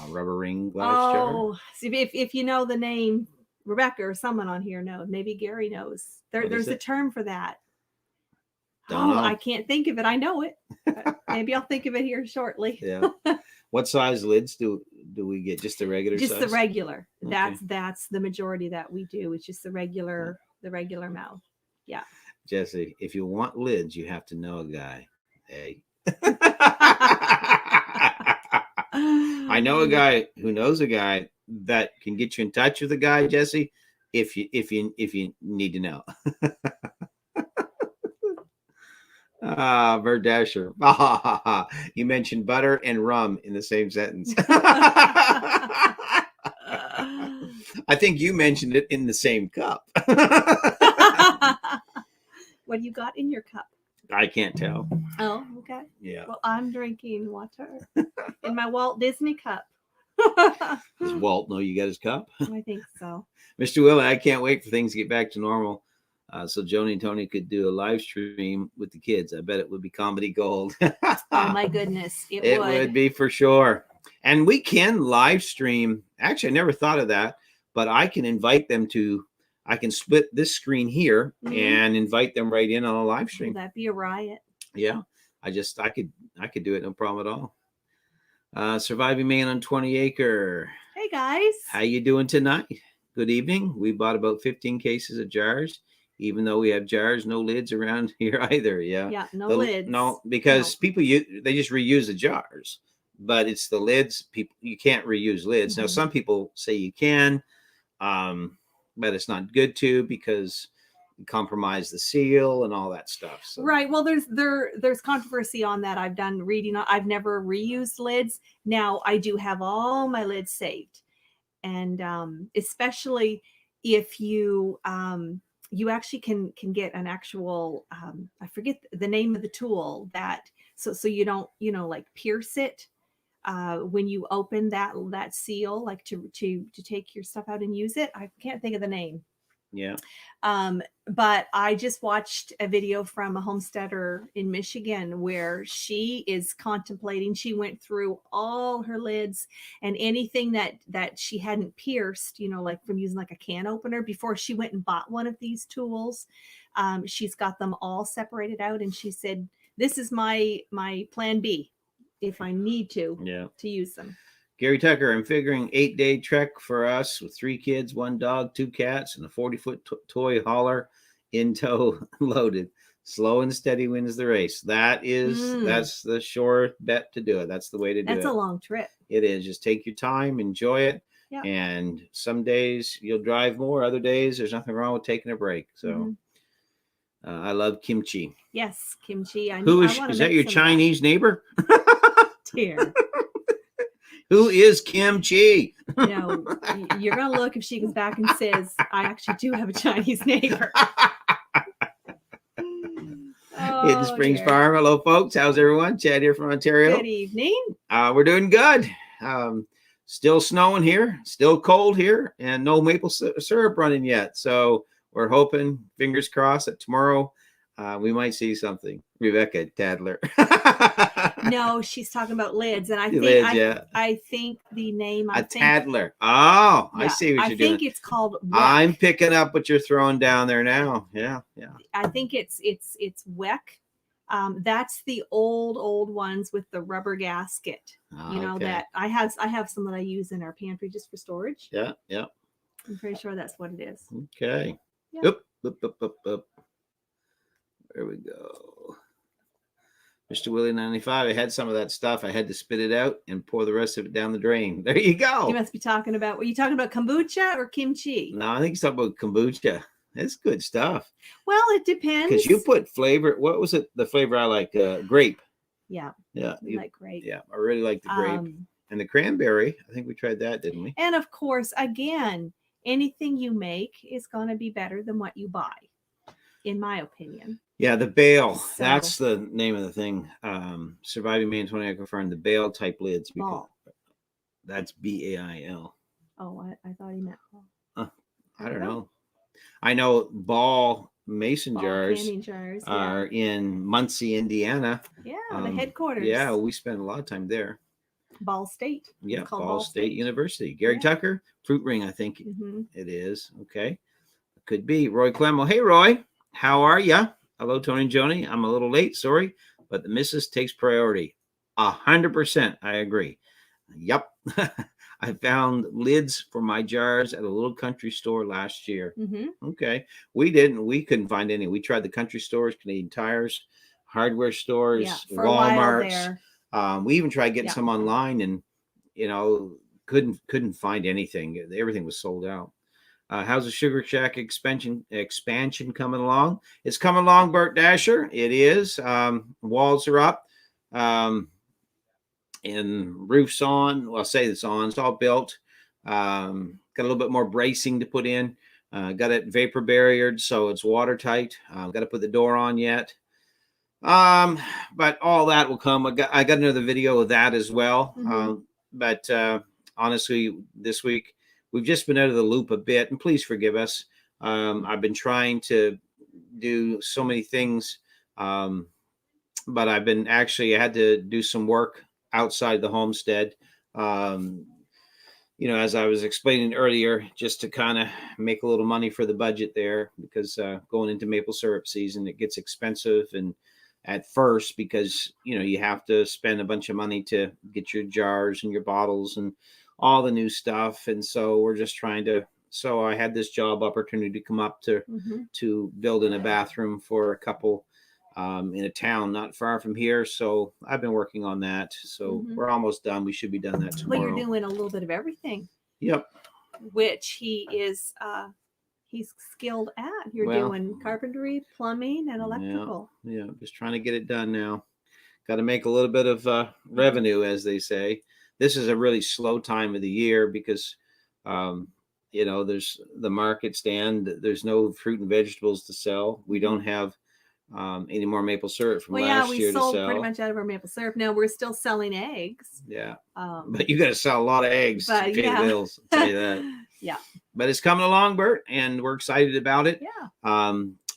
Rubber ring glass jar. Oh, see, if you know the name, Rebecca or someone on here knows. Maybe Gary knows. There's a term for that. Don't know. I can't think of it. I know it. Maybe I'll think of it here shortly. Yeah. What size lids do we get? Just the regular size? Just the regular. Okay. That's the majority that we do. It's just the regular mouth. Yeah. Jesse, if you want lids, you have to know a guy. Hey. I know a guy who knows a guy that can get you in touch with a guy, Jesse, if you need to know. Bird Dasher. You mentioned butter and rum in the same sentence. I think you mentioned it in the same cup. What do you got in your cup? I can't tell. Oh, okay. Yeah. Well, I'm drinking water in my Walt Disney cup. Does Walt know you got his cup? I think so. Mr. Willie, I can't wait for things to get back to normal. So Joni and Tony could do a live stream with the kids. I bet it would be comedy gold. Oh my goodness, It would be for sure. And we can live stream. Actually, I never thought of that, but I can invite them to. I can split this screen here and invite them right in on a live stream. That'd be a riot. Yeah, I could do it, no problem at all. Surviving Man on 20 Acre. Hey guys, How you doing tonight? Good evening. We bought about 15 cases of jars. Even though we have jars, no lids around here either. Yeah. Yeah, no lids. No, because people they just reuse the jars, but it's the lids. People, you can't reuse lids. Now, some people say you can, but it's not good to because you compromise the seal and all that stuff. So. Right. Well, there's controversy on that. I've done reading. I've never reused lids. Now I do have all my lids saved, and especially if you you actually can get an actual I forget the name of the tool that so you don't like pierce it when you open that seal, like to take your stuff out and use it. I can't think of the name. Yeah. But I just watched a video from a homesteader in Michigan where she is contemplating. She went through all her lids and anything that she hadn't pierced, like from using like a can opener before she went and bought one of these tools. She's got them all separated out, and she said, "This is my plan B if I need to use them." Gary Tucker, I'm figuring 8-day trek for us with 3 kids, 1 dog, 2 cats, and a 40-foot toy hauler in tow loaded. Slow and steady wins the race. That's the sure bet to do it. That's the way to do it. That's a long trip. It is. Just take your time, enjoy it. Yep. And some days you'll drive more. Other days there's nothing wrong with taking a break. So I love kimchi. Yes, kimchi. Who is that your Chinese neighbor? Dear. Who is kimchi? You're going to look if she comes back and says, I actually do have a Chinese neighbor. Hidden Springs Farm. Hello, folks. How's everyone? Chad here from Ontario. Good evening. We're doing good. Still snowing here, still cold here, and no maple syrup running yet. So we're hoping, fingers crossed, that tomorrow we might see something. Rebecca Tadler. No, she's talking about lids, and I think the name Tadler. Oh, I see what you're doing. I think it's called Weck. I'm picking up what you're throwing down there now. Yeah. I think it's Weck. That's the old ones with the rubber gasket. That I have some that I use in our pantry just for storage. Yeah. I'm pretty sure that's what it is. Okay. Yep. Up. There we go. Mr. Willie 95. I had some of that stuff. I had to spit it out and pour the rest of it down the drain. There you go. You must be talking about. Were you talking about kombucha or kimchi? No, I think he's talking about kombucha. It's good stuff. Well, it depends. Because you put flavor. What was it? The flavor I like? Grape. Yeah. You like grape. Yeah, I really like the grape and the cranberry. I think we tried that, didn't we? And of course, again, anything you make is going to be better than what you buy, in my opinion. Yeah, the bale. So, that's the name of the thing. Surviving Man 20 Acre Farm, the bale type lids. That's BAIL. Oh, I thought he meant ball. I don't know. I know ball mason jars jars are in Muncie, Indiana. Yeah, the headquarters. Yeah, we spend a lot of time there. Ball State. Yeah, Ball State University. Gary Tucker, Fruit Ring, I think it is. Okay. Could be. Roy Clemo. Hey, Roy. How are you? Hello, Tony and Joni. I'm a little late, sorry, but the missus takes priority. 100%. I agree. Yep. I found lids for my jars at a little country store last year. Okay. We couldn't find any. We tried the country stores, Canadian Tires, hardware stores, Walmarts. We even tried getting some online and, couldn't find anything. Everything was sold out. How's the Sugar Shack expansion coming along? It's coming along, Bert Dasher. It is. Walls are up, and roofs on. Well, I'll say it's on. It's all built. Got a little bit more bracing to put in. Got it vapor barriered, so it's watertight. Got to put the door on yet. But all that will come. I got another video of that as well. But honestly, this week we've just been out of the loop a bit, and please forgive us. I've been trying to do so many things, but I had to do some work outside the homestead. As I was explaining earlier, just to kind of make a little money for the budget there, because going into maple syrup season, it gets expensive, and at first, because you have to spend a bunch of money to get your jars and your bottles and all the new stuff, and so we're just trying to. So I had this job opportunity to come up to build in a bathroom for a couple in a town not far from here. So I've been working on that. So we're almost done. We should be done that tomorrow. Well, you're doing a little bit of everything. Yep. Which he is he's skilled at. You're doing carpentry, plumbing, and electrical. Yeah, just trying to get it done now. Got to make a little bit of revenue, as they say. This is a really slow time of the year because there's the market stand. There's no fruit and vegetables to sell. We don't have any more maple syrup from last year to sell. We sold pretty much out of our maple syrup. Now we're still selling eggs. Yeah. But you got to sell a lot of eggs to pay the bills. I'll tell you that. Yeah. But it's coming along, Bert, and we're excited about it. Yeah.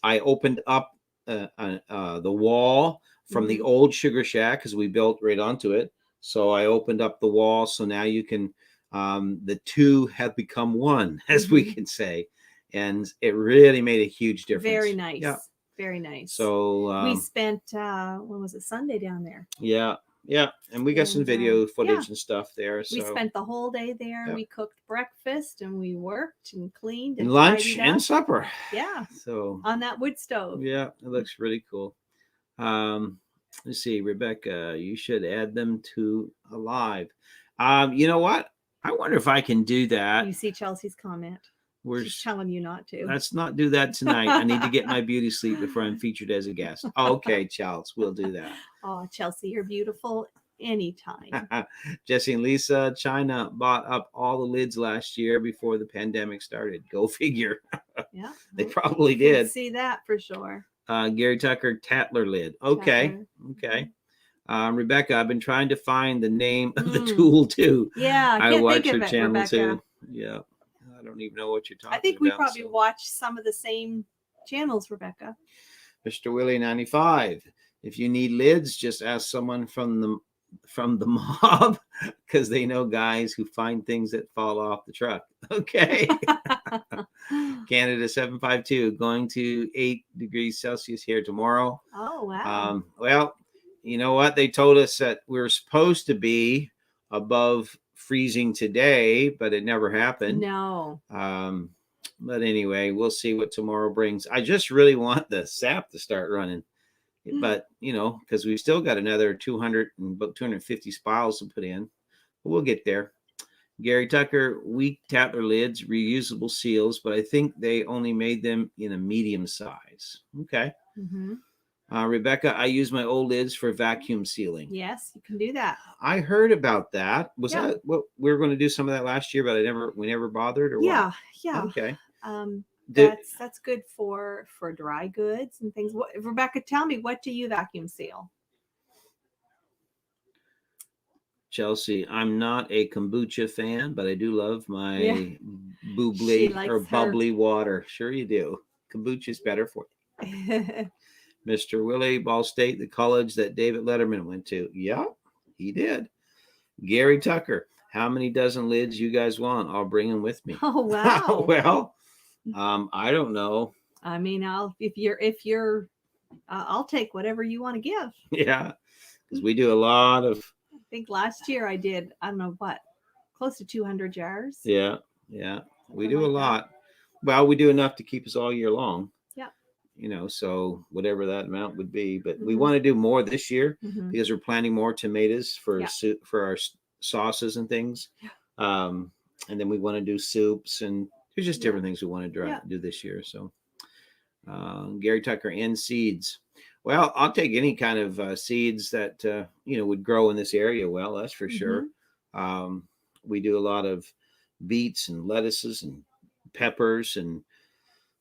I opened up the wall from the old Sugar Shack because we built right onto it. So I opened up the wall. So now you can, the two have become one, as we can say. And it really made a huge difference. Very nice. Yeah. Very nice. So we spent when was it, Sunday down there? Yeah, and we got some video footage and stuff there. So we spent the whole day there. Yeah. We cooked breakfast and we worked and cleaned and lunch and supper. Yeah. So on that wood stove. Yeah, it looks really cool. Let's see, Rebecca, you should add them to a live. You know what? I wonder if I can do that. You see Chelsea's comment. She's telling you not to. Let's not do that tonight. I need to get my beauty sleep before I'm featured as a guest. Okay, Chelsea, we'll do that. Oh, Chelsea, you're beautiful anytime. Jesse and Lisa, China bought up all the lids last year before the pandemic started. Go figure. Yeah. They probably did. See that for sure. Gary Tucker, Tatler lid. Okay. Tatler. Okay. Rebecca, I've been trying to find the name of the tool too. Yeah, I watch her channel Rebecca. Too. Yeah. I don't even know what you're talking about. I think we probably watch some of the same channels, Rebecca. Mr. Willie 95. If you need lids, just ask someone from the mob because they know guys who find things that fall off the truck. Okay. Canada 752 going to 8 degrees Celsius here tomorrow. Oh, wow. Well, you know what? They told us that we were supposed to be above freezing today, but it never happened. No. But anyway, we'll see what tomorrow brings. I just really want the sap to start running, but because we still got another 250 spiles to put in. But we'll get there. Gary Tucker, weak Tatler lids, reusable seals, but I think they only made them in a medium size. Okay. Rebecca, I use my old lids for vacuum sealing. Yes, you can do that. I heard about that. Was that what we were going to do some of that last year, but we never bothered, or yeah, what? Yeah. Okay. That's good for dry goods and things. Rebecca, tell me, what do you vacuum seal? Chelsea, I'm not a kombucha fan, but I do love my bubbly water. Sure you do. Kombucha is better for you. Mr. Willie, Ball State, the college that David Letterman went to. Yeah, he did. Gary Tucker, how many dozen lids you guys want? I'll bring them with me. Oh, wow. Well, I don't know. I mean, I'll take whatever you want to give. Yeah, because we do a lot of. I think last year I did, I don't know what, close to 200 jars. Yeah. We do a lot. Well, we do enough to keep us all year long. So whatever that amount would be, but we want to do more this year because we're planting more tomatoes for our sauces and things. And then we want to do soups and there's just different things we want to do this year. So Gary Tucker, and seeds. Well, I'll take any kind of seeds that would grow in this area. Well, that's for sure. We do a lot of beets and lettuces and peppers, and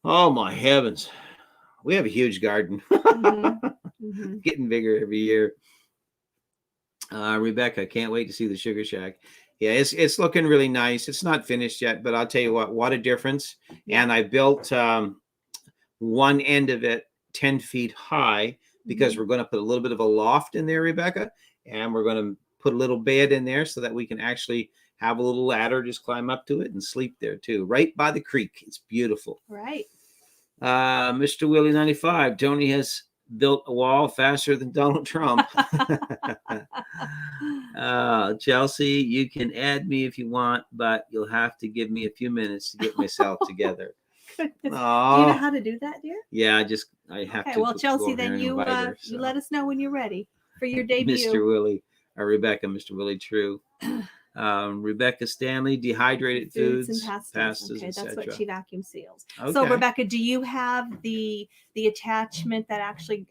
oh my heavens, we have a huge garden. Getting bigger every year. Rebecca, can't wait to see the Sugar Shack. Yeah, it's looking really nice. It's not finished yet, but I'll tell you what a difference. And I built one end of it 10 feet high because we're going to put a little bit of a loft in there, Rebecca, and we're going to put a little bed in there so that we can actually have a little ladder, just climb up to it and sleep there too, right by the creek. It's beautiful. Right. Mr. Willie 95, Tony has built a wall faster than Donald Trump. Chelsea, you can add me if you want, but you'll have to give me a few minutes to get myself together. Do you know how to do that, dear? Yeah, I have to. Okay, well, Chelsea, then you let us know when you're ready for your debut. Mr. Willie, Rebecca, Mr. Willie True. Rebecca Stanley, dehydrated foods and pastas. Okay, that's what she vacuum seals. Okay. So, Rebecca, do you have the attachment that actually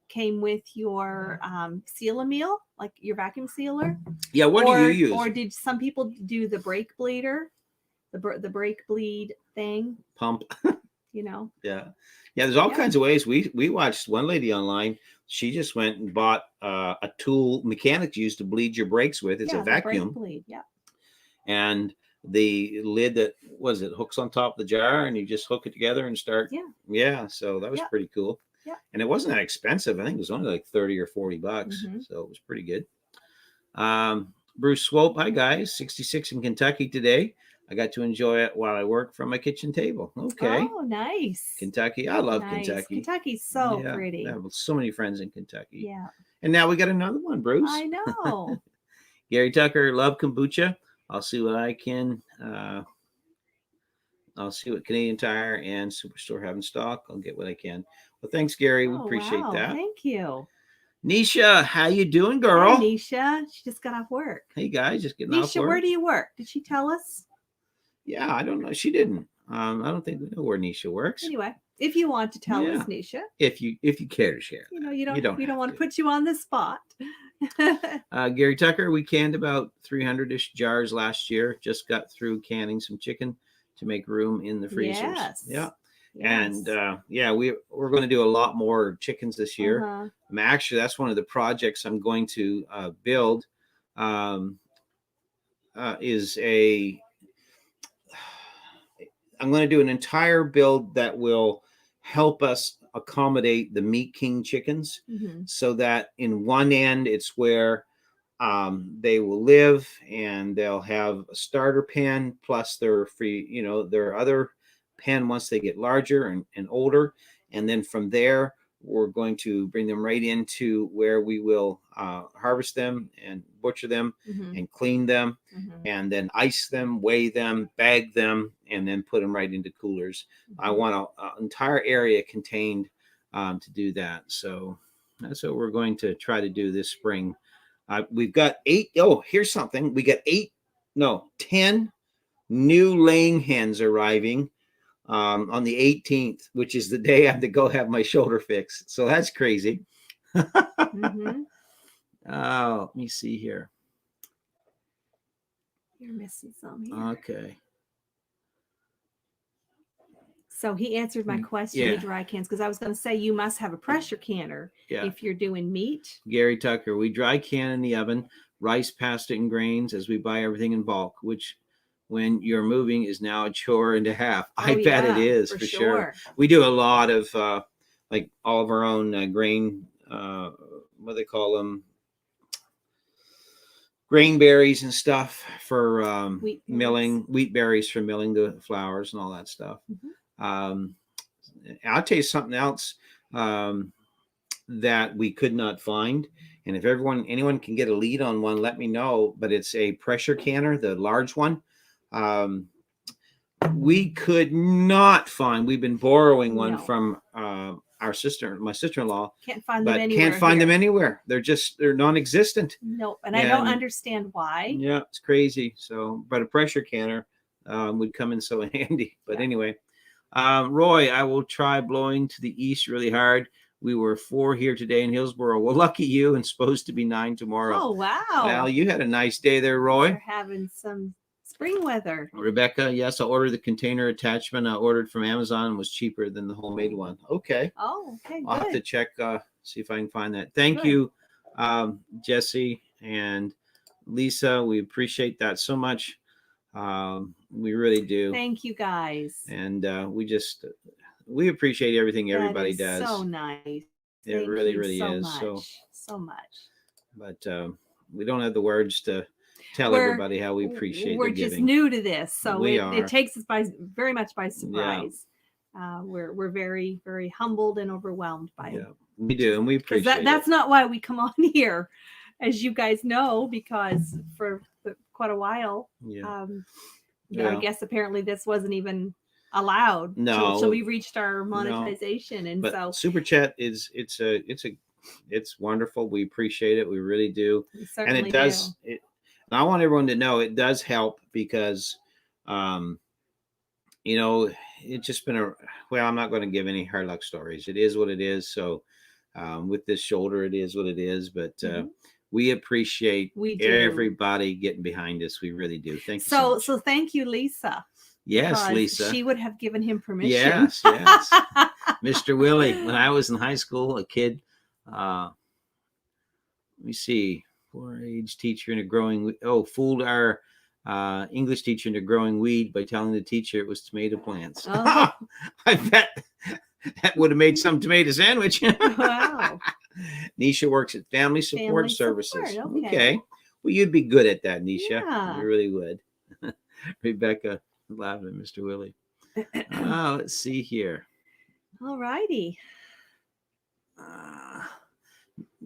came with your seal-a-meal, like your vacuum sealer? Yeah. What do you use? Or did some people do the brake bleeder, the brake bleed thing? Pump. Yeah. Yeah. There's all kinds of ways. We watched one lady online. She just went and bought a tool mechanics use to bleed your brakes with. It's a vacuum. Brake bleed. Yeah. And the lid that hooks on top of the jar, and you just hook it together and start. Yeah. Yeah. So that was pretty cool. Yeah. And it wasn't that expensive. I think it was only like $30 or $40. So it was pretty good. Bruce Swope, hi guys. 66 in Kentucky today. I got to enjoy it while I work from my kitchen table. Okay. Oh, nice. Kentucky. I love Kentucky. Kentucky's so pretty. I have so many friends in Kentucky. Yeah. And now we got another one, Bruce. I know. Gary Tucker, love kombucha. I'll see what I can. I'll see what Canadian Tire and Superstore have in stock. I'll get what I can. Well, thanks, Gary. We appreciate that. Thank you. Nisha, how you doing, girl? Hey, Nisha. She just got off work. Hey, guys, just getting off work. Nisha, where do you work? Did she tell us? Yeah, I don't know. She didn't. I don't think we know where Nisha works. Anyway, if you want to tell us, Nisha. If you care to share. You don't want to put you on the spot. Gary Tucker, we canned about 300-ish jars last year. Just got through canning some chicken to make room in the freezers. Yes. Yeah. Yes. And we're going to do a lot more chickens this year. Actually, that's one of the projects I'm going to build. I'm going to do an entire build that will help us accommodate the Meat King chickens, so that in one end it's where they will live, and they'll have a starter pen plus their free, their other pen once they get larger and older. And then from there, we're going to bring them right into where we will harvest them and butcher them and clean them and then ice them, weigh them, bag them, and then put them right into coolers. I want an entire area contained to do that. So that's what we're going to try to do this spring. We've got 8. Oh, here's something. We got 10 new laying hens arriving on the 18th, which is the day I have to go have my shoulder fixed. So that's crazy. Oh, let me see here. You're missing some here. Okay. So he answered my question. He dry cans, because I was going to say you must have a pressure canner if you're doing meat. Gary Tucker, we dry can in the oven, rice, pasta, and grains as we buy everything in bulk, which when you're moving is now a chore and a half. I bet it is for sure. We do a lot of like all of our own grain, what do they call them? Grain berries and stuff for milling, wheat berries for milling the flours and all that stuff. I'll tell you something else that we could not find. And if anyone can get a lead on one, let me know. But it's a pressure canner, the large one. We could not find. We've been borrowing one from my sister-in-law. Can't find them anywhere. Can't find them anywhere. They're non-existent. Nope. And I don't understand why. Yeah, it's crazy. So, but a pressure canner would come in so handy. But Yeah. anyway, Roy, I will try blowing to the east really hard. We were 4 here today in Hillsboro. Well, lucky you, and supposed to be 9 tomorrow. Oh, wow. Well, you had a nice day there, Roy. We're having some spring weather. Rebecca, yes, I ordered the container attachment I ordered from Amazon and was cheaper than the homemade one. Okay. Oh, okay, I'll have to good. check, see if I can find that. Thank Good. you, Jesse and Lisa. We appreciate that so much. We really do. Thank you, guys. And we appreciate everything everybody That is does. so nice. It Thank really, you really so is. much. So much. But we don't have the words to tell everybody how we appreciate We're their just giving. new to this, so We it are. takes us very much by surprise. We're very, very humbled and overwhelmed by it. We do, and we appreciate it. That's not why we come on here, as you guys know, because for quite a while, I guess apparently this wasn't even allowed. No. So we reached our monetization, and but so Super Chat it's wonderful. We appreciate it. We really do. we certainly And it does. do. And I want everyone to know it does help because, it's just been I'm not going to give any hard luck stories. It is what it is. So with this shoulder, it is what it is. But we appreciate everybody getting behind us. We really do. Thank you so much. So thank you, Lisa. Yes, Lisa. She would have given him permission. Yes. Mr. Willie, when I was in high school, a kid, let me see, 4-age teacher in a growing, fooled our English teacher into growing weed by telling the teacher it was tomato plants. Oh. I bet that would have made some tomato sandwich. Wow. Nisha works at Family Support Services. Okay. Well, you'd be good at that, Nisha. Yeah. You really would. Rebecca laughing at Mr. Willie. Let's see here. All righty.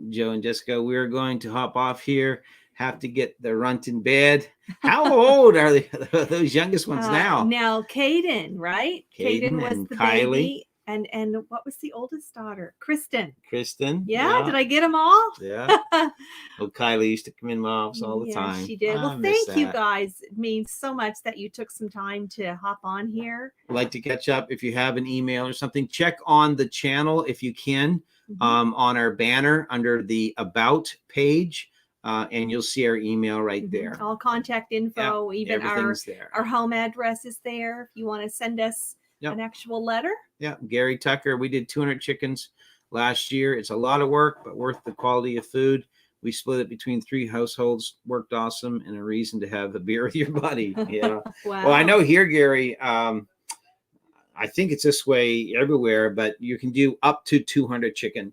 Joe and Jessica, we're going to hop off here. Have to get the runt in bed. How old are those youngest ones now? Now, Caden, right? Caden was the Kylie. baby. And what was the oldest daughter? Kristen. Yeah. Did I get them all? Yeah. Well, Kylie used to come in my office all the time. She did. Well, thank you guys. It means so much that you took some time to hop on here. I'd like to catch up. If you have an email or something, check on the channel if you can, on our banner under the About page. And you'll see our email right there. All contact info, even our home address is there if you want to send us an actual letter. Yeah, Gary Tucker. We did 200 chickens last year. It's a lot of work, but worth the quality of food. We split it between 3 households. Worked awesome, and a reason to have a beer with your buddy. Yeah. Wow. Well, I know here, Gary. I think it's this way everywhere, but you can do up to 200 chicken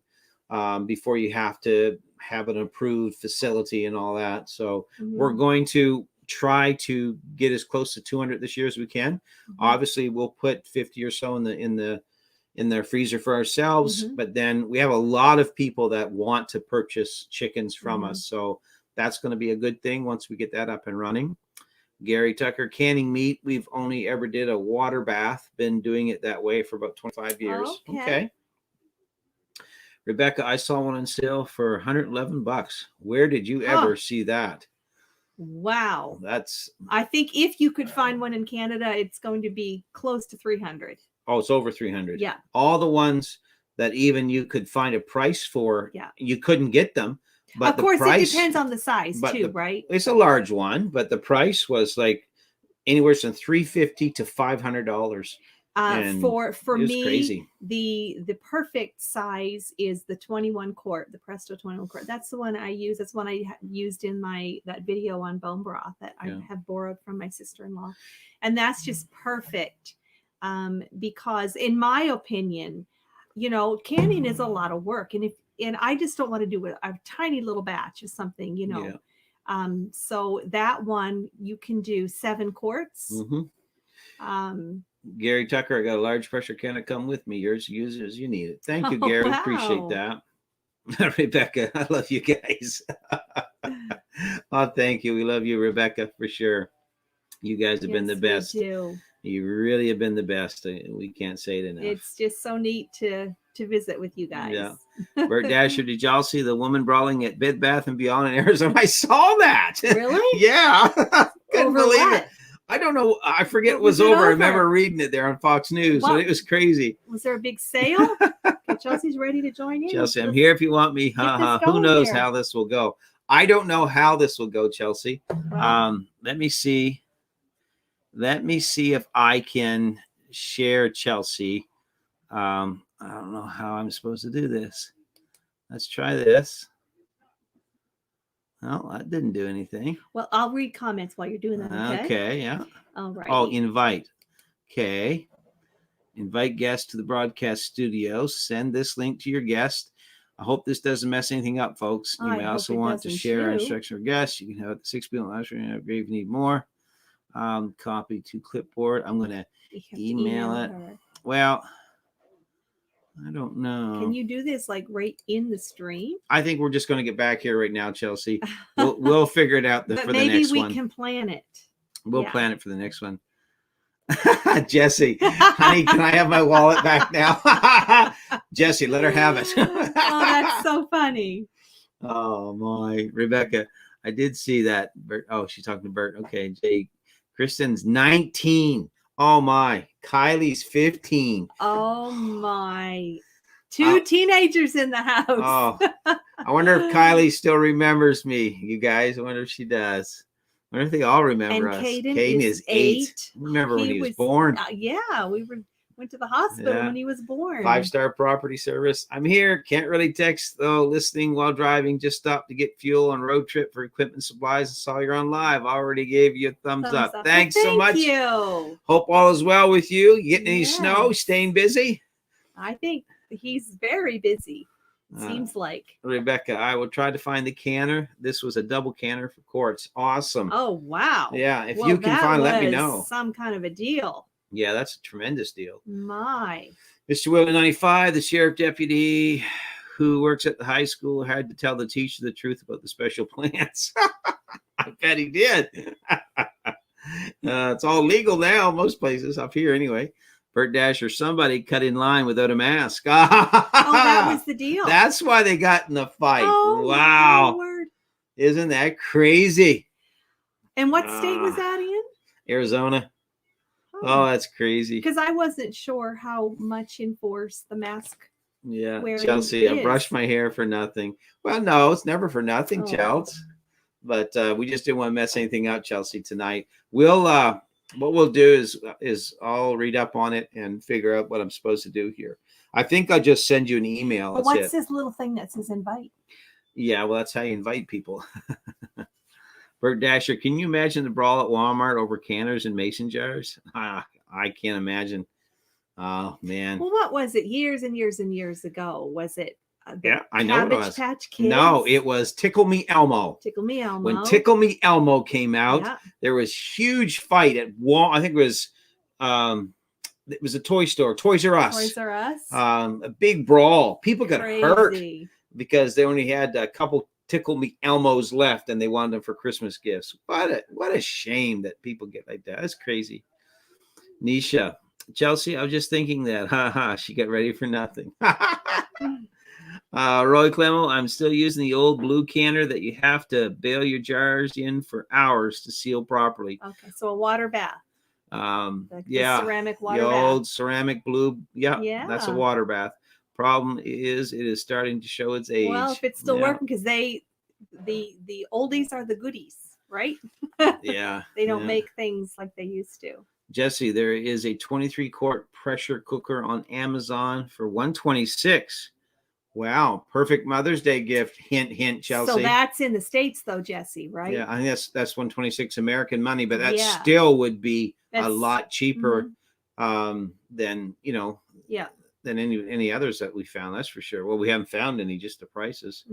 before you have to have an approved facility and all that. So we're going to try to get as close to 200 this year as we can. Obviously, we'll put 50 or so in the freezer for ourselves, but then we have a lot of people that want to purchase chickens from us. So that's going to be a good thing once we get that up and running. Gary Tucker, canning meat. We've only ever did a water bath. Been doing it that way for about 25 years. Okay. Rebecca, I saw one on sale for $111. Where did you ever see that? Wow. That's. I think if you could find one in Canada, it's going to be close to 300. Oh, it's over 300. Yeah. All the ones that even you could find a price for, you couldn't get them. But of course, it depends on the size too, right? It's a large one, but the price was like anywhere from $350 to $500. For me, crazy. The perfect size is the 21 quart, the Presto 21 quart. That's the one I use. That's one I used in that video on bone broth that I have borrowed from my sister-in-law, and that's just perfect. Because in my opinion, canning is a lot of work, and I just don't want to do a tiny little batch of something, so that one you can do 7 quarts. Gary Tucker, I got a large pressure can to come with me. Yours, use it as you need it. Thank you, Gary. Wow. Appreciate that. Rebecca, I love you guys. Oh, thank you. We love you, Rebecca, for sure. You guys have been the best. We do. You really have been the best. We can't say it enough. It's just so neat to visit with you guys. Yeah. Bert Dasher, did y'all see the woman brawling at Bed Bath & Beyond in Arizona? I saw that. Really? Yeah. Couldn't Over believe what? it. I don't know. I forget What it was was it over. I over? remember reading it there on Fox News, What? and it was crazy. Was there a big sale? Okay, Chelsea's ready to join in. Chelsea, I'm Let's here if you want me. get this Who going knows here. how this will go? I don't know how this will go, Chelsea. Well, Let me see. Let me see if I can share Chelsea. I don't know how I'm supposed to do this. Let's try this. Oh, that didn't do anything. well, I'll read comments while you're doing that. Okay. Okay, yeah. All right. Oh, invite. Okay. Invite guests to the broadcast studio. Send this link to your guest. I hope this doesn't mess anything up, folks. You I may hope also it want to doesn't share our too. instruction for guests. You can have it at 6 p.m. live stream. If you need more, copy to clipboard. I'm going to email it. Her. Well, I don't know. Can you do this like right in the stream? I think we're just going to get back here right now, Chelsea. We'll figure it out But for the maybe next we one. can plan it. We'll plan it for the next one. Jesse, honey, can I have my wallet back now? Jesse, let her have it. Oh, that's so funny. Oh my, Rebecca, I did see that. Bert, oh, she's talking to Bert. Okay, Jay, Kristen's 19. Oh my, Kylie's 15. Oh my, two teenagers in the house. Oh, I wonder if Kylie still remembers me. You guys, I wonder if she does. I wonder if they all remember and us. Caden is 8. Remember when he was born? Yeah, we went to the hospital when he was born. 5-star property service. I'm here. Can't really text though. Listening while driving. Just stopped to get fuel on road trip for equipment supplies. I saw you're on live. Already gave you a thumbs up. Thanks so much. Thank you. Hope all is well with you. You getting any snow? Staying busy? I think he's very busy. Seems like. Rebecca, I will try to find the canner. This was a double canner for quartz. Awesome. Oh, wow. Yeah, if you can find, let me know. Some kind of a deal. Yeah, that's a tremendous deal. My. Mr. Willie 95, the sheriff deputy who works at the high school, had to tell the teacher the truth about the special plans. I bet he did. It's all legal now, most places, up here anyway. Bert Dasher, somebody cut in line without a mask. Oh, that was the deal. That's why they got in the fight. Oh, wow. Lord. Isn't that crazy? And what state was that in? Arizona. Oh, that's crazy. Because I wasn't sure how much enforced the mask. Yeah, Chelsea, I brushed my hair for nothing. Well, no, it's never for nothing, Chelsea. But we just didn't want to mess anything up, Chelsea, tonight. What we'll do is I'll read up on it and figure out what I'm supposed to do here. I think I'll just send you an email. But what's this little thing that says invite? Yeah, well, that's how you invite people. Bert Dasher, can you imagine the brawl at Walmart over canners and mason jars? I can't imagine. Oh, man. Well, what was it years and years and years ago? Was it I know it was. Patch Kids? No, it was Tickle Me Elmo. Tickle Me Elmo. When Tickle Me Elmo came out, there was huge fight at I think it was a toy store, Toys R Us. Toys R Us. A big brawl. People got hurt because they only had a couple Tickle Me Elmos left, and they wanted them for Christmas gifts. What a shame that people get like that. That's crazy. Nisha, Chelsea, I was just thinking that. She got ready for nothing. Roy Clemo, I'm still using the old blue canner that you have to bail your jars in for hours to seal properly. Okay, so a water bath. The ceramic water the bath. Old ceramic blue. Yeah, that's a water bath. Problem is, it is starting to show its age. Well, if it's still working, because the oldies are the goodies, right? Yeah. They don't make things like they used to. Jesse, there is a 23-quart pressure cooker on Amazon for $126. Wow, perfect Mother's Day gift. Hint, hint, Chelsea. So that's in the States, though, Jesse, right? Yeah, I think that's $126 American money, but that still would be a lot cheaper than than any others that we found. That's for sure. Well, we haven't found any, just the prices.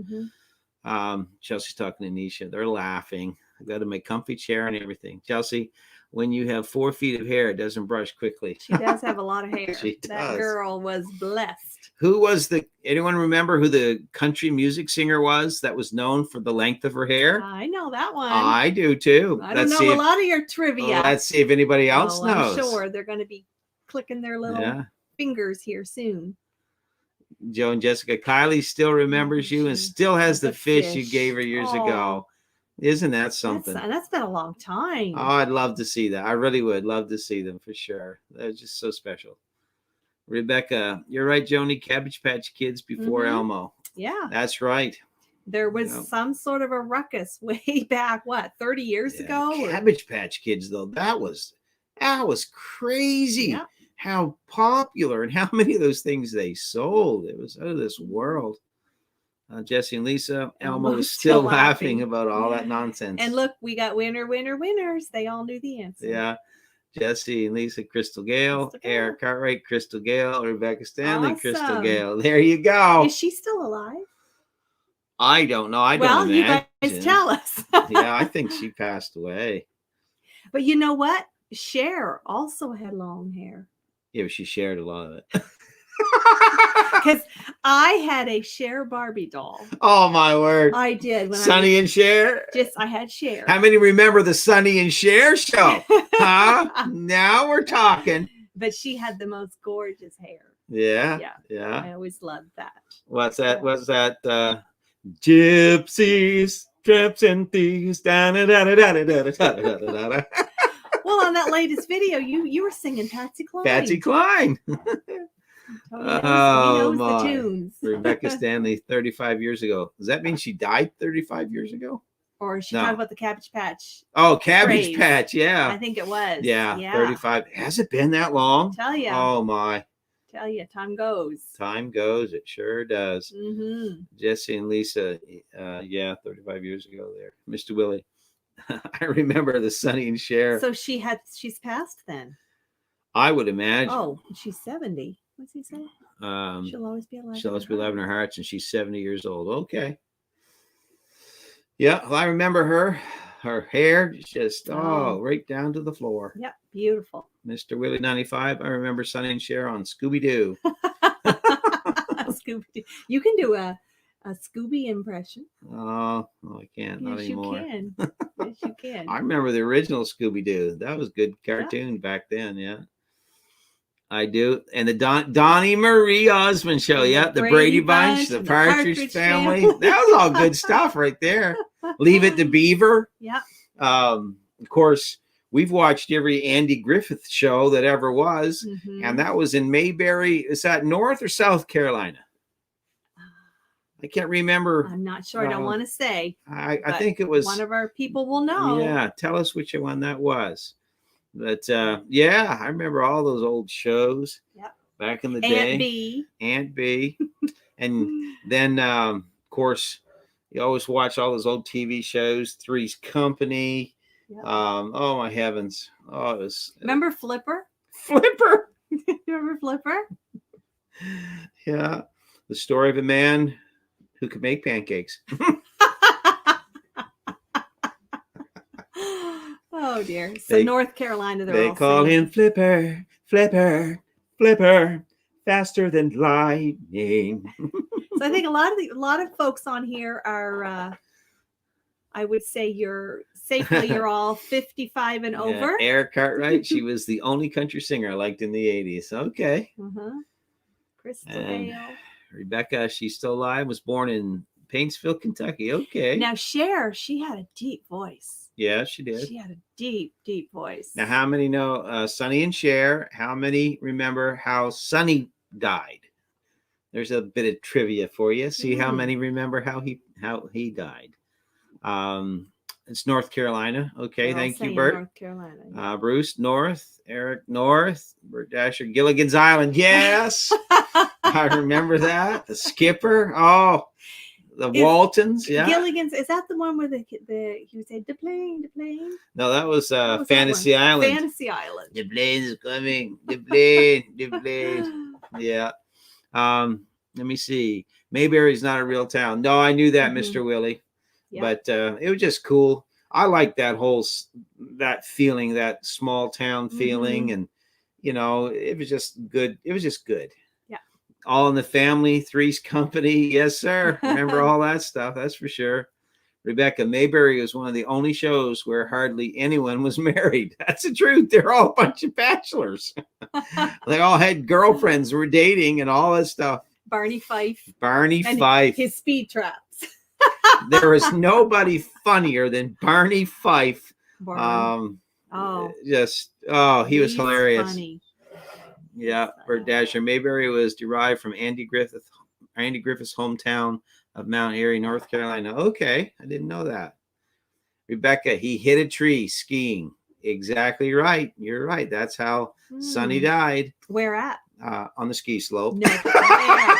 Chelsea's talking to Nisha. They're laughing. I got to make comfy chair and everything. Chelsea, when you have 4 feet of hair, it doesn't brush quickly. She does have a lot of hair. That girl was blessed. Who was anyone remember who the country music singer was that was known for the length of her hair? I know that one. I do too. I don't know a lot of your trivia. Let's see if anybody else knows. I'm sure they're going to be clicking their little fingers here soon. Joe and Jessica, Kylie still remembers you and still has the fish you gave her years ago. Isn't that something? That's been a long time. Oh, I'd love to see that. I really would love to see them for sure. They're just so special. Rebecca, you're right, Joni. Cabbage Patch Kids before Elmo. Yeah. That's right. There was some sort of a ruckus way back, 30 years ago? Cabbage Patch Kids, though, that was crazy. Yeah. How popular and how many of those things they sold. It was out of this world. Jesse and Lisa, Elmo was still laughing about all that nonsense. And look, we got winners. They all knew the answer. Yeah. Jesse and Lisa, Crystal Gale, Eric Cartwright, Crystal Gale, Rebecca Stanley, Crystal Gale. There you go. Is she still alive? I don't know. I don't imagine. Well, you guys tell us. Yeah, I think she passed away. But you know what? Cher also had long hair. Yeah, but she shared a lot of it. Because I had a Cher Barbie doll. Oh my word! I did. When Sonny and Cher. I had Cher. How many remember the Sonny and Cher show? Huh? Now we're talking. But she had the most gorgeous hair. Yeah. I always loved that. What's that? Yeah. What's that? Gypsies, tramps, and thieves. Well, on that latest video, you were singing Patsy Cline. Patsy Cline. He knows the tunes. Rebecca Stanley, 35 years ago. Does that mean she died 35 years ago? Or is she talking about the Cabbage Patch? Oh, Cabbage Patch, yeah. I think it was. Yeah, 35. Has it been that long? Tell you. Oh, my. Tell you, time goes. Time goes. It sure does. Mm-hmm. Jesse and Lisa, 35 years ago there. Mr. Willie. I remember the Sonny and Cher. So she's passed then? I would imagine. Oh, she's 70. What's he say? She'll always be alive. She'll always be alive in our hearts, and she's 70 years old. Okay. Yeah, well, I remember her. Her hair just right down to the floor. Yep, beautiful. Mr. Willie 95. I remember Sonny and Cher on Scooby Doo. Scooby-Doo. You can do a Scooby impression. Oh, I can't. Yes, not anymore. You can. Yes, you can. I remember the original Scooby Doo. That was a good cartoon back then. Yeah. I do. And the Donnie Marie Osmond show. Yeah. The Brady Bunch, the Partridge Family. That was all good stuff right there. Leave It to Beaver. Yeah. Of course, we've watched every Andy Griffith show that ever was. Mm-hmm. And that was in Mayberry. Is that North or South Carolina? I can't remember. I'm not sure. I don't want to say. I think it was. One of our people will know. Yeah. Tell us which one that was. But yeah, I remember all those old shows back in the day. Aunt B. And then, of course, you always watch all those old TV shows. Three's Company. Yep. Oh, my heavens. Oh, it was. Remember Flipper? Flipper. Remember Flipper? Yeah. The story of a man who could make pancakes. Oh dear. So North Carolina, they call him Flipper, Flipper, Flipper, faster than lightning. So I think a lot of folks on here are I would say you're all 55 and over. Eric Cartwright, she was the only country singer I liked in the 80s. Okay. Crystal Gale. Rebecca, she's still alive, was born in Paintsville, Kentucky. Okay. Now Cher, she had a deep voice. Yeah, she did. She had a deep, deep voice. Now, how many know Sonny and Cher? How many remember how Sonny died? There's a bit of trivia for you. See how many remember how he died. It's North Carolina. Okay, thank you, Bert. North Carolina. Bruce North, Eric North, Bert Dasher, Gilligan's Island. Yes, I remember that. The Skipper. Oh. The Waltons, yeah. Gilligan's, is that the one where he would say the plane? No, that was Fantasy Island. Fantasy Island. The plane is coming. The plane. Yeah. Let me see. Mayberry's not a real town. No, I knew that, Mr. Willie. Yeah. But it was just cool. I like that that feeling, that small town feeling, and it was just good. It was just good. All in the Family, Three's Company. Yes, sir. Remember all that stuff. That's for sure. Rebecca, Mayberry was one of the only shows where hardly anyone was married. That's the truth. They're all a bunch of bachelors. They all had girlfriends, were dating, and all that stuff. Barney Fife. Barney Fife. His speed traps. There is nobody funnier than Barney Fife. Barn. He was He's hilarious. funny. Yeah, Bert Dasher. Mayberry was derived from Andy Griffith's hometown of Mount Airy, North Carolina. Okay, I didn't know that. Rebecca, he hit a tree skiing. Exactly right. You're right. That's how Sonny died. Where at? On the ski slope. No, where?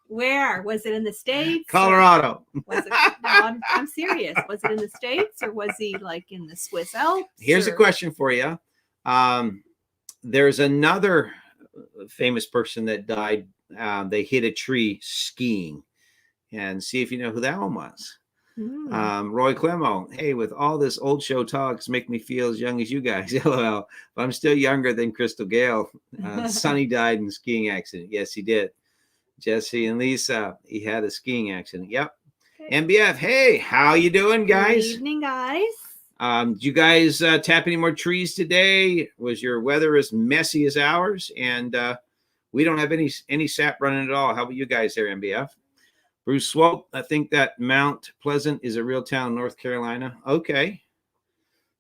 Where? Was it in the States? Colorado. Was it? No, I'm serious. Was it in the States or was he like in the Swiss Alps? Here's a question for you. There's another famous person that died. They hit a tree skiing. And see if you know who that one was. Roy Clemo. Hey, with all this old show talks make me feel as young as you guys. LOL. But I'm still younger than Crystal Gale. Sonny died in a skiing accident. Yes, he did. Jesse and Lisa, he had a skiing accident. Yep. Okay. MBF. Hey, how you doing, guys? Good evening, guys. Did you guys tap any more trees today? Was your weather as messy as ours? And we don't have any sap running at all. How about you guys there, MBF? Bruce Swope, I think that Mount Pleasant is a real town in North Carolina. Okay.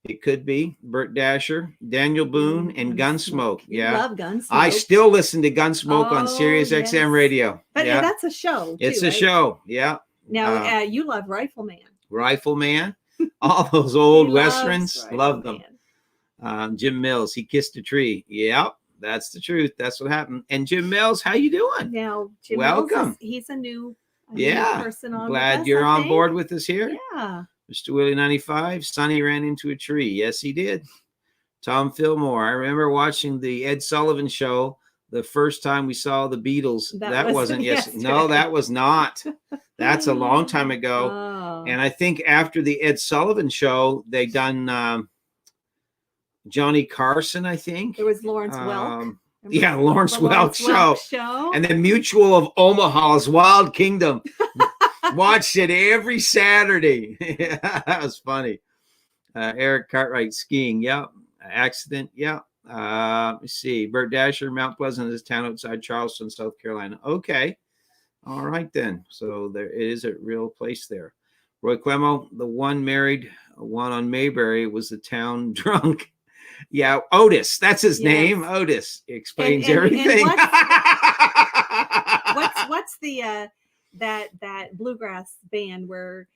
It could be. Bert Dasher, Daniel Boone, and Gunsmoke. Yeah. I love Gunsmoke. I still listen to Gunsmoke on Sirius XM radio. But yeah, that's a show. It's a show. Yeah. Now, you love Rifleman. Rifleman. All those old Westerns. Love them. Jim Mills, he kissed a tree. Yep. That's the truth. That's what happened. And Jim Mills, how you doing? Now, Jim welcome. Mills he's a new person on. Glad you're on board with us here. Yeah. Mr. Willie 95, Sonny ran into a tree. Yes, he did. Tom Fillmore. I remember watching the Ed Sullivan show the first time we saw the Beatles. That wasn't yesterday. No, that was not. That's a long time ago. Oh. And I think after the Ed Sullivan show, they done Johnny Carson, I think. There was Lawrence Welk. Yeah, Lawrence Welk show. And the Mutual of Omaha's Wild Kingdom. Watched it every Saturday. That was funny. Eric Cartwright skiing. Yep. Accident. Yep. Let's see. Bert Dasher, Mount Pleasant is a town outside Charleston, South Carolina. Okay. All right, then. So there is a real place there. Roy Clemo, the one married one on Mayberry, was the town drunk. Yeah, Otis. That's his name. Otis explains everything. And what's the that bluegrass band where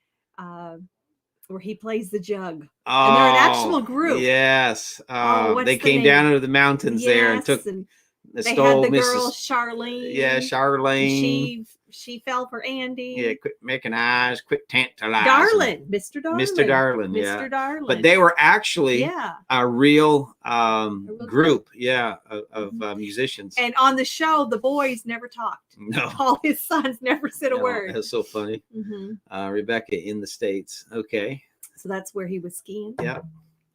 he plays the jug? Oh, and they're an actual group. Yes. They came down out of the mountains there and took. They had the girl Charlene. Yeah, Charlene. She fell for Andy. Yeah, quit making eyes, quit tantalizing. Darlin, Mr. Darlin. Mr. Darlin, yeah. Mr. Darlin. But they were actually a real group, of musicians. And on the show, the boys never talked. No. All his sons never said a word. That's so funny. Mm-hmm. Rebecca in the States. Okay. So that's where he was skiing? Yeah.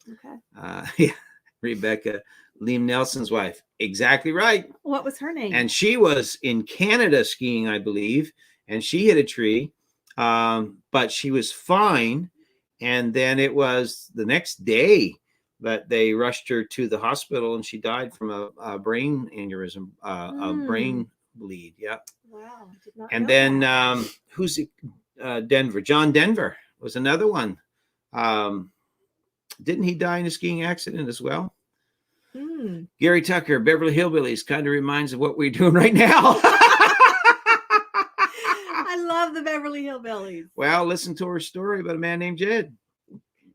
Okay. Yeah. Rebecca, Liam Nelson's wife. Exactly right. What was her name? And she was in Canada skiing, I believe, and she hit a tree, but she was fine. And then it was the next day that they rushed her to the hospital, and she died from a brain aneurysm, a brain bleed. Yeah. Wow. I did not and know then that. who's Denver? John Denver was another one. Didn't he die in a skiing accident as well? Gary Tucker, Beverly Hillbillies, kind of reminds of what we're doing right now. I love the Beverly Hillbillies. Well, listen to her story about a man named Jed.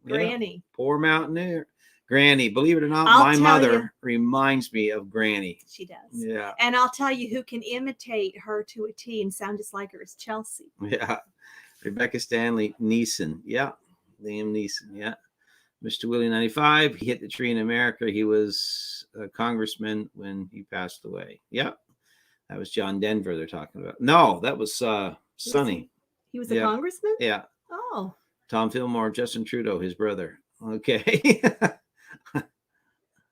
Granny. Poor mountaineer. Granny. Believe it or not, my mother reminds me of Granny. She does. Yeah. And I'll tell you who can imitate her to a T and sound just like her is Chelsea. Yeah. Rebecca Stanley Neeson. Yeah. Liam Neeson. Yeah. Mr. Willie 95, he hit the tree in America. He was a congressman when he passed away. Yep. That was John Denver they're talking about. No, that was Sonny. He was a congressman? Yeah. Oh. Tom Fillmore, Justin Trudeau, his brother. Okay.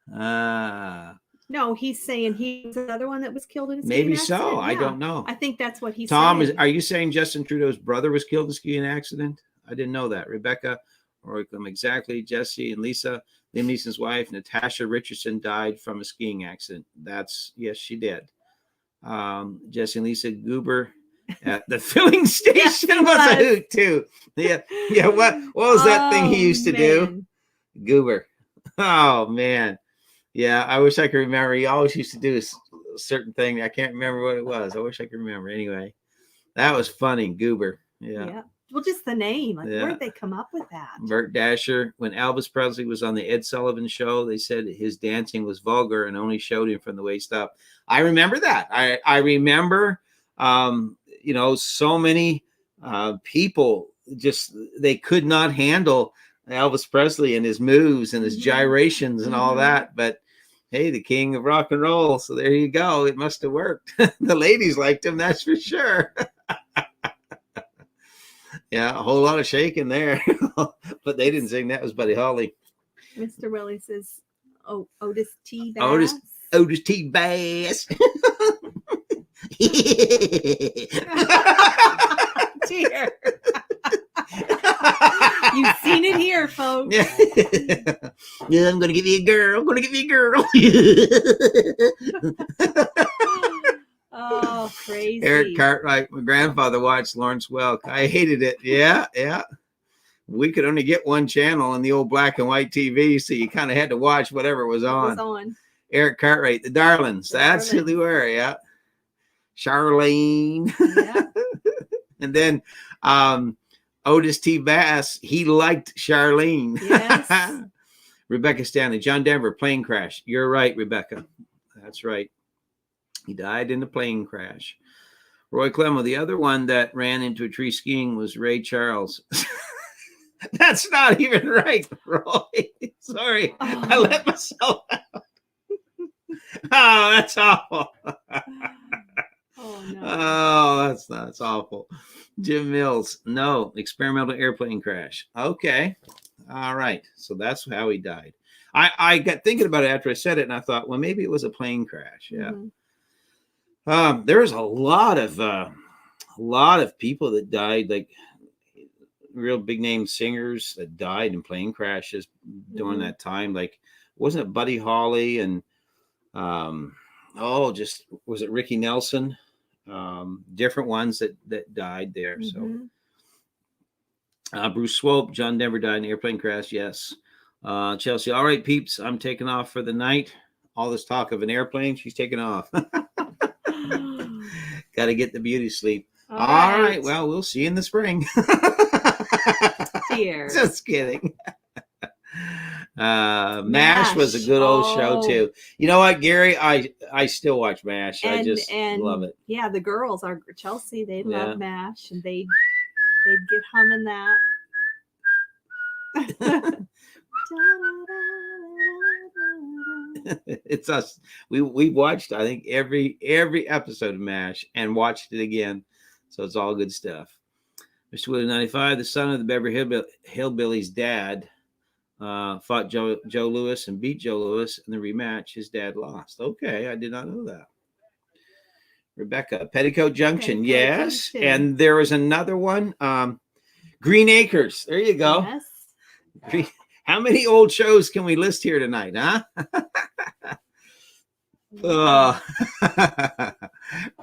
No, he's saying he's another one that was killed in a skiing maybe accident. so. Yeah. I don't know. I think that's what he's saying. Are you saying Justin Trudeau's brother was killed in a skiing accident? I didn't know that. Rebecca, or exactly. Jesse and Lisa, Liam Neeson's wife, Natasha Richardson, died from a skiing accident. Yes, she did. Jesse and Lisa Goober The filling station Yes, he was a was. hoot too. Yeah. What was that thing he used to do? man. Goober. Oh man. Yeah, I wish I could remember. He always used to do a certain thing. I can't remember what it was. I wish I could remember. Anyway, that was funny. Goober. Yeah. Well, just the name. Like, Yeah. where'd they come up with that? Burt Dasher. When Elvis Presley was on the Ed Sullivan Show, they said his dancing was vulgar and only showed him from the waist up. I remember that. I remember, so many people just they could not handle Elvis Presley and his moves and his gyrations and all that. But hey, the king of rock and roll. So there you go. It must have worked. The ladies liked him, that's for sure. Yeah, a whole lot of shaking there. But they didn't sing. That was Buddy Holly. Mr. Willie says, "Oh, Otis T. Bass." Otis T. Bass. Dear. You've seen it here, folks. Yeah, I'm gonna give you a girl. I'm gonna give you a girl. Oh, crazy. Eric Cartwright, my grandfather watched Lawrence Welk. I hated it. Yeah. We could only get one channel on the old black and white TV, so you kind of had to watch whatever was on. Eric Cartwright, the Darlings. That's who they were. Yeah. Charlene. Yeah. And then Otis T. Bass, he liked Charlene. Yes. Rebecca Stanley, John Denver, plane crash. You're right, Rebecca. That's right. He died in a plane crash. Roy Clemmo, the other one that ran into a tree skiing was Ray Charles. That's not even right, Roy. Sorry. Oh. I let myself out. Oh, that's awful. Oh, no. Oh, that's awful. Jim Mills, no, experimental airplane crash. Okay. All right. So that's how he died. I got thinking about it after I said it, and I thought, well, maybe it was a plane crash. Yeah. Mm-hmm. There's a lot of people that died, like real big name singers that died in plane crashes during that time. Like, wasn't it Buddy Holly and was it Ricky Nelson? Different ones that died there. Mm-hmm. So Bruce Swope, John Denver died in an airplane crash. Yes. Chelsea, all right, peeps, I'm taking off for the night. All this talk of an airplane, she's taking off. Got to get the beauty sleep. All right. Well, we'll see you in the spring. Dear. Just kidding. MASH was a good old show too. You know what, Gary? I still watch MASH. I just love it. Yeah, the girls are Chelsea. They love MASH, and they'd get humming that. It's us. We watched, I think, every episode of MASH and watched it again. So it's all good stuff. Mr. Willie 95, the son of the Beverly Hillbillies' dad, fought Joe Louis and beat Joe Louis in the rematch. His dad lost. Okay, I did not know that. Rebecca, Petticoat Junction. Yes. And there was another one. Green Acres. There you go. Yes. How many old shows can we list here tonight, huh?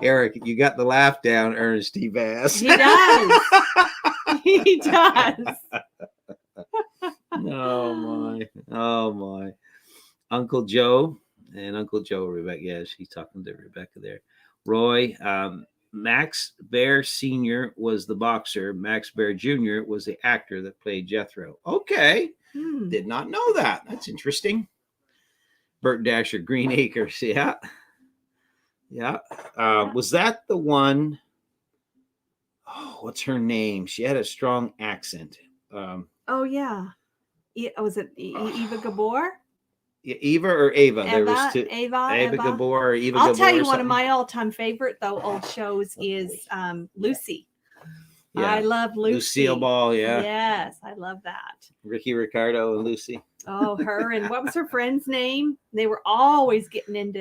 Eric, you got the laugh down, Ernest T. Bass. He does. He does. Oh my. Uncle Joe, Rebecca. Yeah, she's talking to Rebecca there. Roy, Max Baer Sr. was the boxer. Max Baer Jr. was the actor that played Jethro. Okay. Did not know that. That's interesting. Burt Dasher, Green Acres. Yeah. Was that the one? Oh, what's her name? She had a strong accent. Oh, yeah. Was it Eva Gabor? Eva or Ava? Eva, there was two. Eva Gabor or Eva Gabor. I'll tell you one of my all-time favorite, though, old shows is Lucy. Yeah. I love Lucy. Lucille Ball, yeah. Yes, I love that. Ricky Ricardo and Lucy. Oh, her. And what was her friend's name? They were always getting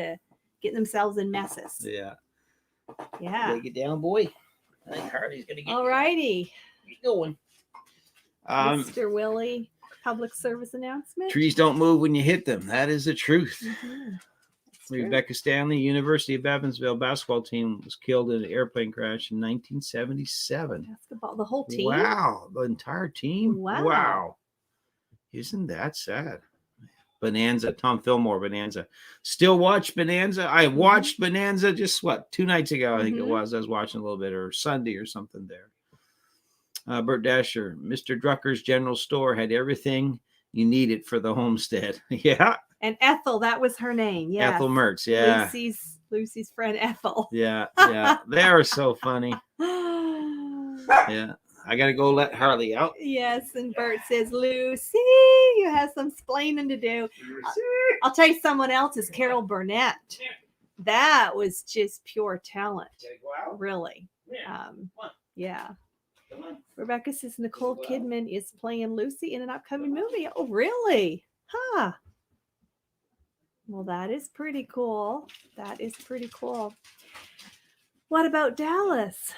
themselves in messes. Yeah. Yeah. Take it down, boy. I think Harley's going to get all righty. Keep going. Mr. Willie, public service announcement. Trees don't move when you hit them. That is the truth. Mm-hmm. That's true. Rebecca Stanley, University of Evansville basketball team was killed in an airplane crash in 1977. Basketball, the whole team. Wow, the entire team. Wow. Isn't that sad? Bonanza, Tom Fillmore, Bonanza. Still watch Bonanza. I watched Bonanza just 2 nights ago, I think it was. I was watching a little bit, or Sunday or something there. Bert Dasher, Mr. Drucker's General Store had everything you needed for the homestead. Yeah. And Ethel, that was her name. Yeah. Ethel Mertz. Yeah. Lucy's friend Ethel. Yeah. They are so funny. Yeah. I got to go let Harley out. Yes. And Bert says, Lucy, you have some splaining to do. I'll tell you someone else is Carol Burnett. That was just pure talent. Really. Yeah. Rebecca says Nicole Kidman is playing Lucy in an upcoming movie. Oh, really? Huh. Well, that is pretty cool. What about Dallas?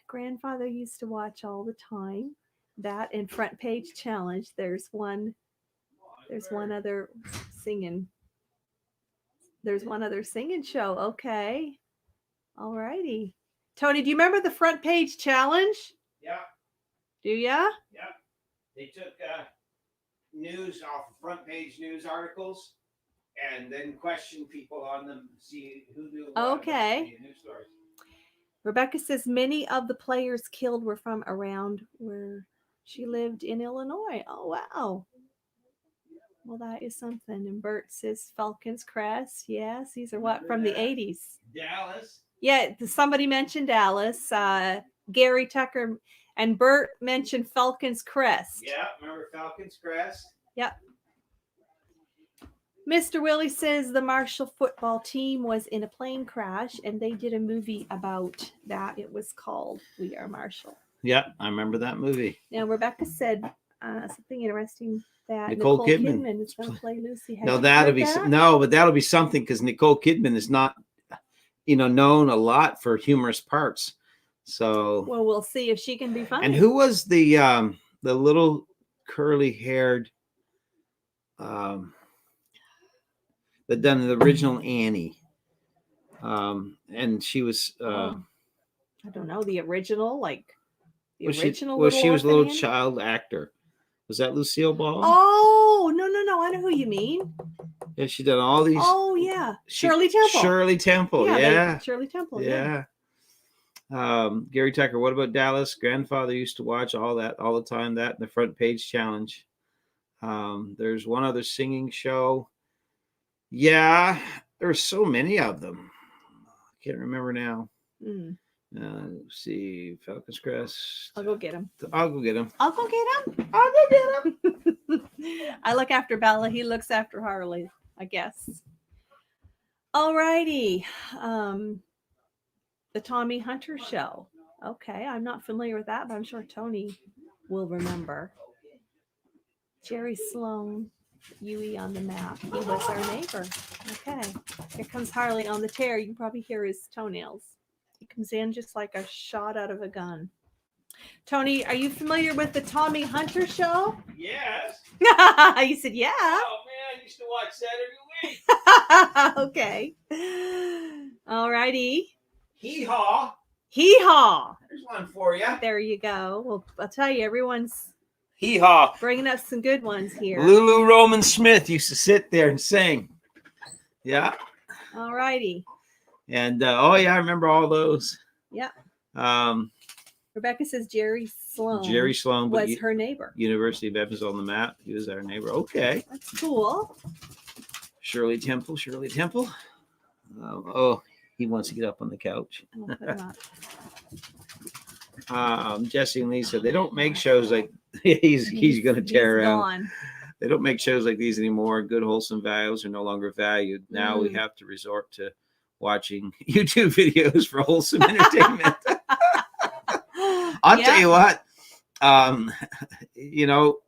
Grandfather used to watch all the time. That and Front Page Challenge. There's one other singing. There's one other singing show. Okay. All righty. Tony, do you remember the Front Page Challenge? Yeah. Do ya? Yeah. They took news off of front page news articles and then questioned people on them, see who knew what. Okay. News stories. Rebecca says many of the players killed were from around where she lived in Illinois. Oh, wow. Well, that is something. And Bert says Falcon's Crest. Yes, these are what? From the 80s. Dallas. Yeah, somebody mentioned Dallas. Gary Tucker and Bert mentioned Falcon's Crest. Yeah, remember Falcon's Crest? Yep. Mr. Willie says the Marshall football team was in a plane crash and they did a movie about that. It was called We Are Marshall. Yeah, I remember that movie. Now, Rebecca said something interesting that Nicole Kidman is going to play Lucy. No, that'll be but that'll be something because Nicole Kidman is not, known a lot for humorous parts. So well, we'll see if she can be funny. And who was the little curly-haired that done the original Annie? And she was I don't know, the original, like the original. She was a little child actor. Was that Lucille Ball? Oh, no. I know who you mean. Yeah, she done all these. Oh, yeah. Shirley Temple. Shirley Temple, yeah. Shirley Temple, yeah. Gary Tucker, what about Dallas? Grandfather used to watch all that all the time, that and the Front Page Challenge. There's one other singing show. Yeah, there's so many of them. I can't remember now. Let's see, Falcon's Crest. I'll go get him. I'll go get him. I look after Bella. He looks after Harley, I guess. All righty. The Tommy Hunter Show. Okay, I'm not familiar with that, but I'm sure Tony will remember. Jerry Sloan, Huey on the map. He was our neighbor. Okay, here comes Harley on the tear. You can probably hear his toenails. He comes in just like a shot out of a gun. Tony, are you familiar with the Tommy Hunter Show? Yes. You said, yeah. Oh, man, I used to watch that every week. Okay. All righty. Hee-haw. Hee-haw. There's one for you. There you go. Well, I'll tell you, everyone's hee-haw. Bringing up some good ones here. Lulu Roman Smith used to sit there and sing. Yeah. All righty. And, oh, yeah, I remember all those. Yeah. Rebecca says Jerry Sloan was her neighbor. University of Evansville on the map. He was our neighbor. Okay. That's cool. Shirley Temple. Oh, he wants to get up on the couch. Jesse and Lisa, they don't make shows like he's going to tear around. Gone. They don't make shows like these anymore. Good, wholesome values are no longer valued. Now we have to resort to watching YouTube videos for wholesome entertainment. I'll tell you what,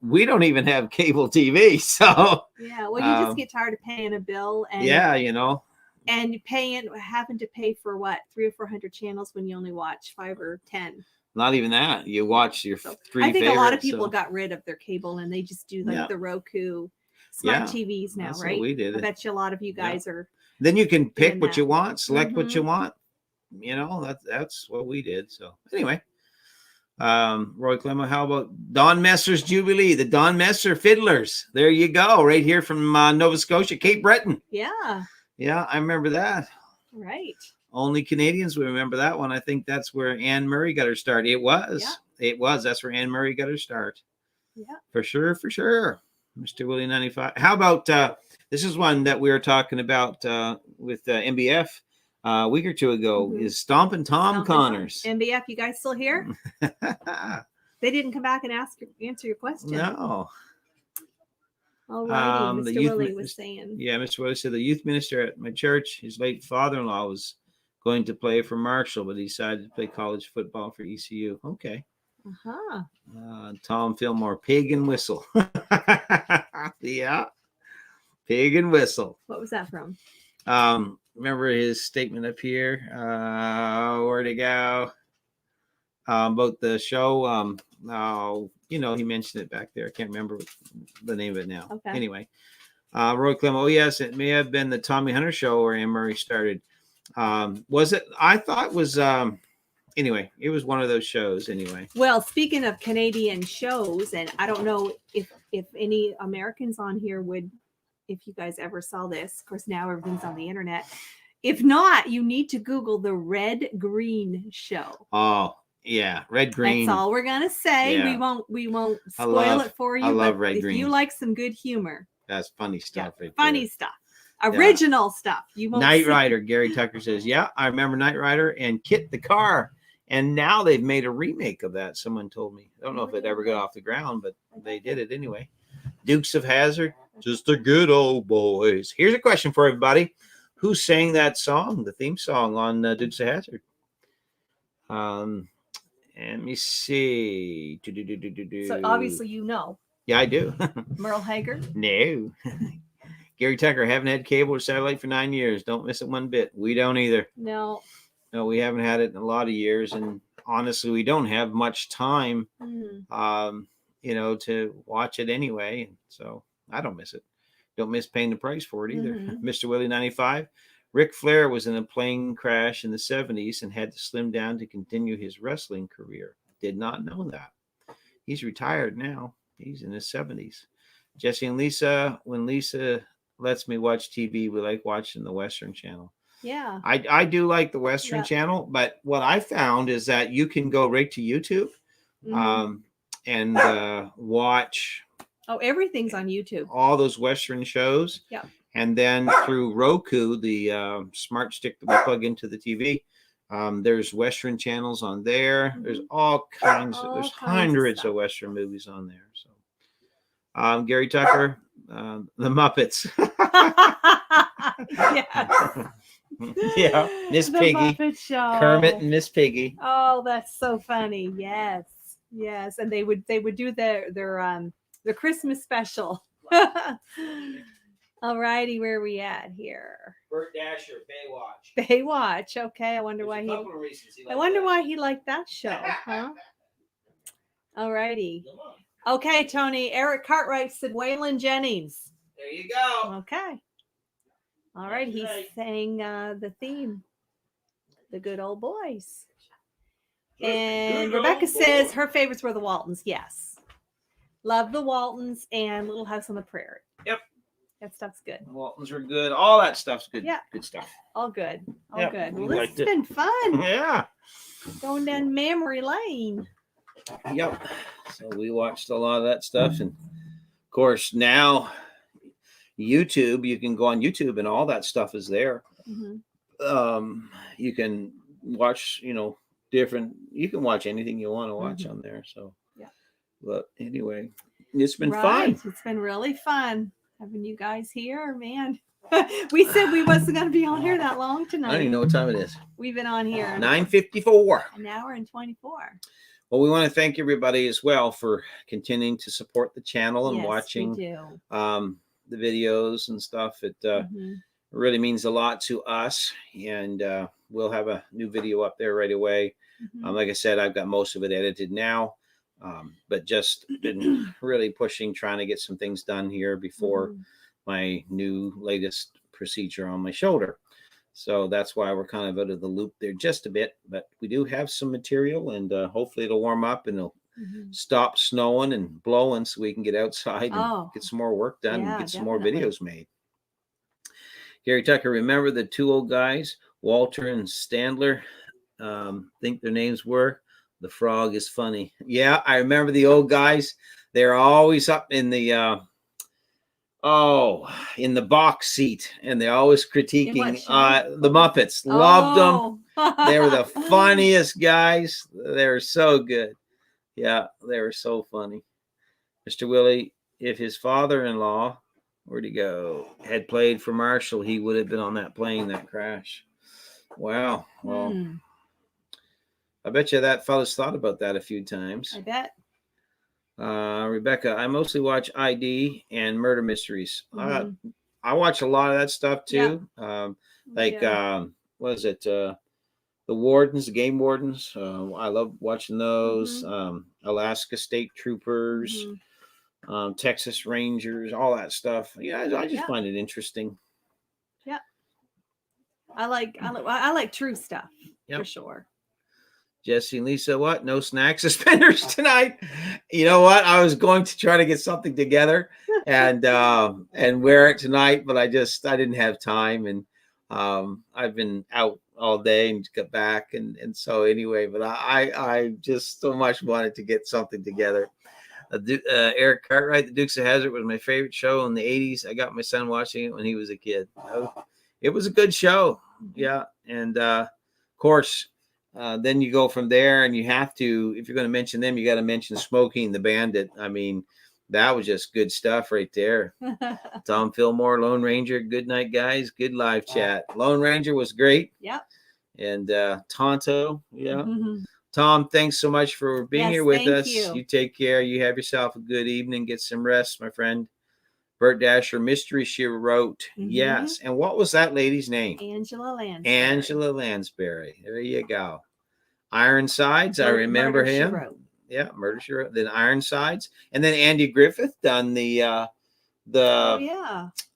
we don't even have cable TV. So yeah, well, you just get tired of paying a bill and and having to pay for what 300 or 400 channels when you only watch 5 or 10. Not even that. You watch your three. I think a lot of people got rid of their cable and they just do like the Roku smart TVs now, That's right? what we did. I bet you a lot of you guys are. Then you can pick doing what you that. want, select what you Mhm. want. You know, that's what we did. So anyway, Roy Clemmo, how about Don Messer's Jubilee, the Don Messer Fiddlers? There you go, right here from Nova Scotia, Cape Breton. Yeah. Yeah, I remember that. Right. Only Canadians will remember that one. I think that's where Anne Murray got her start. It was. Yeah. It was. That's where Anne Murray got her start. Yeah. For sure, for sure. Mr. Willie 95. How about this is one that we were talking about with MBF a week or two ago, Mhm. is Stompin' Tom Stompin' Connors. MBF, you guys still here? They didn't come back and answer your question. No. All righty. The Mr. youth Willie was saying. Yeah, Mr. Willie said the youth minister at my church, his late father-in-law, was going to play for Marshall, but he decided to play college football for ECU. Okay. Uh-huh. Tom Fillmore, Pig and Whistle. Yeah. Pig and Whistle. What was that from? Remember his statement up here? Where'd it go? About the show. You know, he mentioned it back there. I can't remember the name of it now. Okay. Anyway, Roy Clem. Oh yes, it may have been the Tommy Hunter show where Anne Murray started. Was it? I thought it was. Anyway, it was one of those shows. Anyway. Well, speaking of Canadian shows, and I don't know if any Americans on here would, if you guys ever saw this. Of course, now everything's on the internet. If not, you need to Google the Red Green Show. Oh yeah, Red Green. That's all we're gonna say. Yeah. We won't spoil it for you. I love but Red if Green. you like some good humor, That's funny stuff. yeah, Right funny there. stuff, original stuff. You won't. Knight Rider. Gary Tucker says, "Yeah, I remember Knight Rider and Kit the Car, and now they've made a remake of that. Someone told me. I don't know if it ever got off the ground, but they did it anyway. Dukes of Hazzard, just a good old boys. Here's a question for everybody: who sang that song, the theme song on Dukes of Hazzard? Let me see. So obviously you know. Yeah, I do. Merle Haggard. No. Gary Tucker, haven't had cable or satellite for 9 years. Don't miss it one bit. We don't either. No. No, we haven't had it in a lot of years, and honestly, we don't have much time, you know, to watch it anyway. So I don't miss it. Don't miss paying the price for it either. Mr. Willie 95. Ric Flair was in a plane crash in the 70s and had to slim down to continue his wrestling career. Did not know that. He's retired now. He's in his 70s. Jesse and Lisa, when Lisa lets me watch TV, we like watching the Western Channel. Yeah. I do like the Western Channel, but what I found is that you can go right to YouTube and watch. Oh, everything's on YouTube. All those Western shows. Yeah. And then through Roku, the smart stick that we plug into the TV, there's Western channels on there. There's all kinds. There's hundreds of Western movies on there. So, Gary Tucker, the Muppets. Yes. Yeah, Miss Piggy, Muppet Show. Kermit and Miss Piggy. Oh, that's so funny. Yes, yes, and they would do their Christmas special. All righty, where are we at here? Bert Dasher, Baywatch. Baywatch. Okay, I wonder why he liked that show, huh? All righty. Okay, Tony. Eric Cartwright said Waylon Jennings. There you go. Okay. All right, he sang the theme, The Good Old Boys. And Rebecca says her favorites were the Waltons. Yes. Love the Waltons and Little House on the Prairie. Yep. That stuff's good. The Waltons were good. All that stuff's good. Yeah. Good stuff. All good. All Yep, good. we Well, this liked has it. been fun. Yeah. Going down memory lane. Yep. So we watched a lot of that stuff. And of course, now YouTube, you can go on YouTube and all that stuff is there. You can watch, you know, you can watch anything you want to watch on there. So, yeah. But anyway, it's been fun. It's been really fun having you guys here, man. We said we wasn't going to be on here that long tonight. I don't even know what time it is. We've been on here 9:54. an hour and 24. Well, we want to thank everybody as well for continuing to support the channel and Yes, watching we do. the videos and stuff. It really means a lot to us, and we'll have a new video up there right away. Like I said, I've got most of it edited now, but just been really pushing, trying to get some things done here before my latest procedure on my shoulder. So that's why we're kind of out of the loop there just a bit. But we do have some material, and hopefully it'll warm up and it'll stop snowing and blowing so we can get outside and get some more work done and get some more videos made. Gary Tucker, remember the two old guys, Walter and Standler? Think their names were The Frog is Funny. Yeah, I remember the old guys. They're always up in the in the box seat, and they're always critiquing the Muppets. Loved them. They were the funniest guys. They were so good. Yeah, they were so funny. Mr. Willie, if his father-in-law, where'd he go, had played for Marshall, he would have been on that plane that crashed. Wow. Well, I bet you that fella's thought about that a few times. I bet. Rebecca, I mostly watch ID and murder mysteries. I watch a lot of that stuff too. What is it? The Wardens, the Game Wardens. I love watching those. Alaska State Troopers, Texas Rangers, all that stuff. Yeah, I just find it interesting. Yeah, I like true stuff for sure. Jesse and Lisa, what? No snack suspenders tonight? You know what? I was going to try to get something together and wear it tonight, but I didn't have time, and I've been out all day and got back, and so anyway, but I just so much wanted to get something together. Eric Cartwright, The Dukes of Hazzard was my favorite show in the 80s. I got my son watching it when he was a kid. It was a good show. Yeah. And of course, then you go from there, and you have to, if you're going to mention them, you got to mention Smokey and the Bandit. I mean, that was just good stuff right there. Tom Fillmore, Lone Ranger, good night, guys. Good live chat. Lone Ranger was great. Yep. And Tonto, yeah. Tom, thanks so much for being here with us. You take care. You have yourself a good evening. Get some rest, my friend. Bert Dasher, Mystery She Wrote. Yes. And what was that lady's name? Angela Lansbury. Angela Lansbury. There you go. Ironsides, I remember him. She Wrote. Yeah, Murder She Wrote. Then Ironsides. And then Andy Griffith done the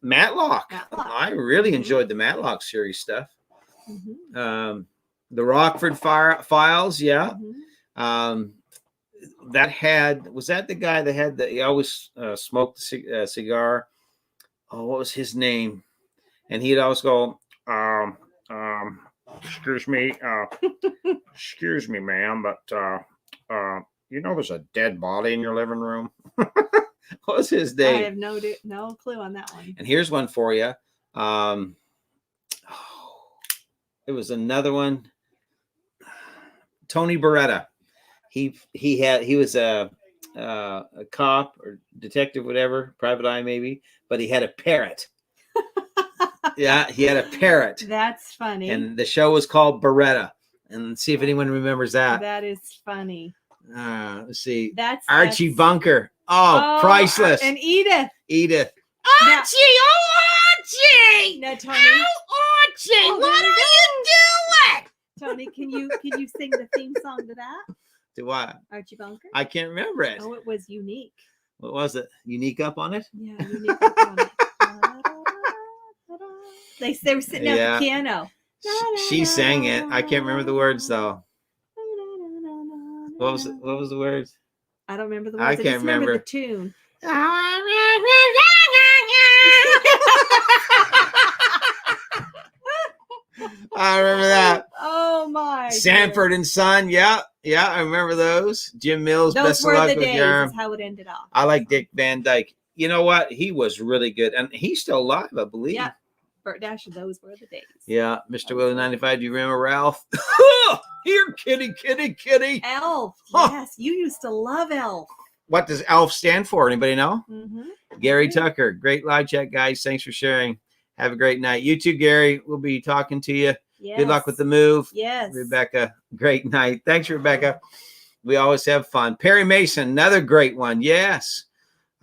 Matlock. I really enjoyed the Matlock series stuff. The Rockford Files, yeah. Was that the guy that had he always smoked a cigar? Oh, what was his name? And he'd always go, excuse me, ma'am, but there's a dead body in your living room. What was his name? I have no clue on that one. And here's one for you. It was another one. Tony Beretta. He was a cop or detective, whatever, private eye maybe, but he had a parrot. Yeah, he had a parrot. That's funny. And the show was called Beretta. And see if anyone remembers that. That is funny. Let's see. That's Archie Bunker. Oh, priceless. And Edith. Archie! No, Tony. Archie, what are you doing? Tony, can you sing the theme song to that? To what? Archie Bunker? I can't remember it. Oh, it was Unique. What was it? Unique Up on it? Yeah, Unique Up on it. They were sitting at the piano. She sang it. I can't remember the words though. What was the words? I don't remember the words. I can't remember the tune. I remember that. Oh my! Sanford and Son. Yeah, I remember those. Jim Mills. Those Best were of luck the with days. Yarm. Is how it ended off. I like Dick Van Dyke. You know what? He was really good, and he's still alive, I believe. Yeah, Bert Dasher. Those were the days. Yeah, Mr. Willie 95. Do you remember Ralph? Here, kitty. Elf. Yes, you used to love Elf. What does Elf stand for? Anybody know? Mm-hmm. Gary Tucker. Great live chat, guys. Thanks for sharing. Have a great night. You too, Gary. We'll be talking to you. Yes. Good luck with the move. Yes. Rebecca, great night. Thanks, Rebecca. We always have fun. Perry Mason, another great one. Yes.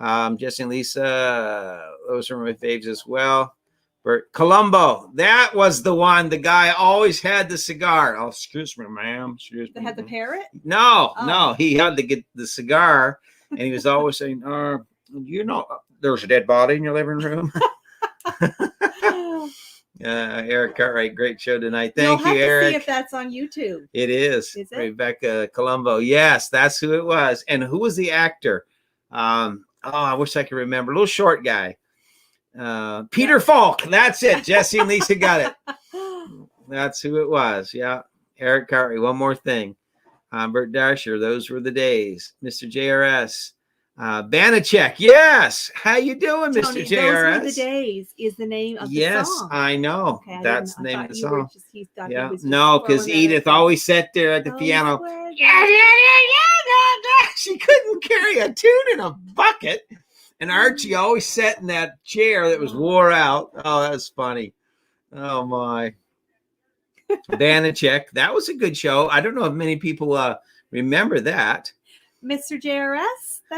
Jesse and Lisa, those are my faves as well. Bert Columbo, that was the one. The guy always had the cigar. Oh, excuse me, ma'am. Excuse me. They had the parrot? No. He had to get the cigar, and he was always saying, there's a dead body in your living room. Eric Cartwright, great show tonight. You'll Thank have you, to Eric. see if that's on YouTube. It is. Is it? Rebecca Colombo. Yes, that's who it was. And who was the actor? I wish I could remember. A little short guy. Peter Falk. That's it. Jesse and Lisa got it. That's who it was. Yeah. Eric Cartwright. One more thing. Bert Dasher. Those were the days. Mr. JRS. Banachek. Yes. How you doing, Tony, Mr. JRS? Those were the days is the name of the Yes, song. I know. Okay, That's the name of the song. Yeah. No, because Edith always sat there at the piano. Yeah. She couldn't carry a tune in a bucket. And Archie always sat in that chair that was wore out. Oh, that was funny. Oh, my. Banachek. That was a good show. I don't know if many people remember that. Mr. JRS?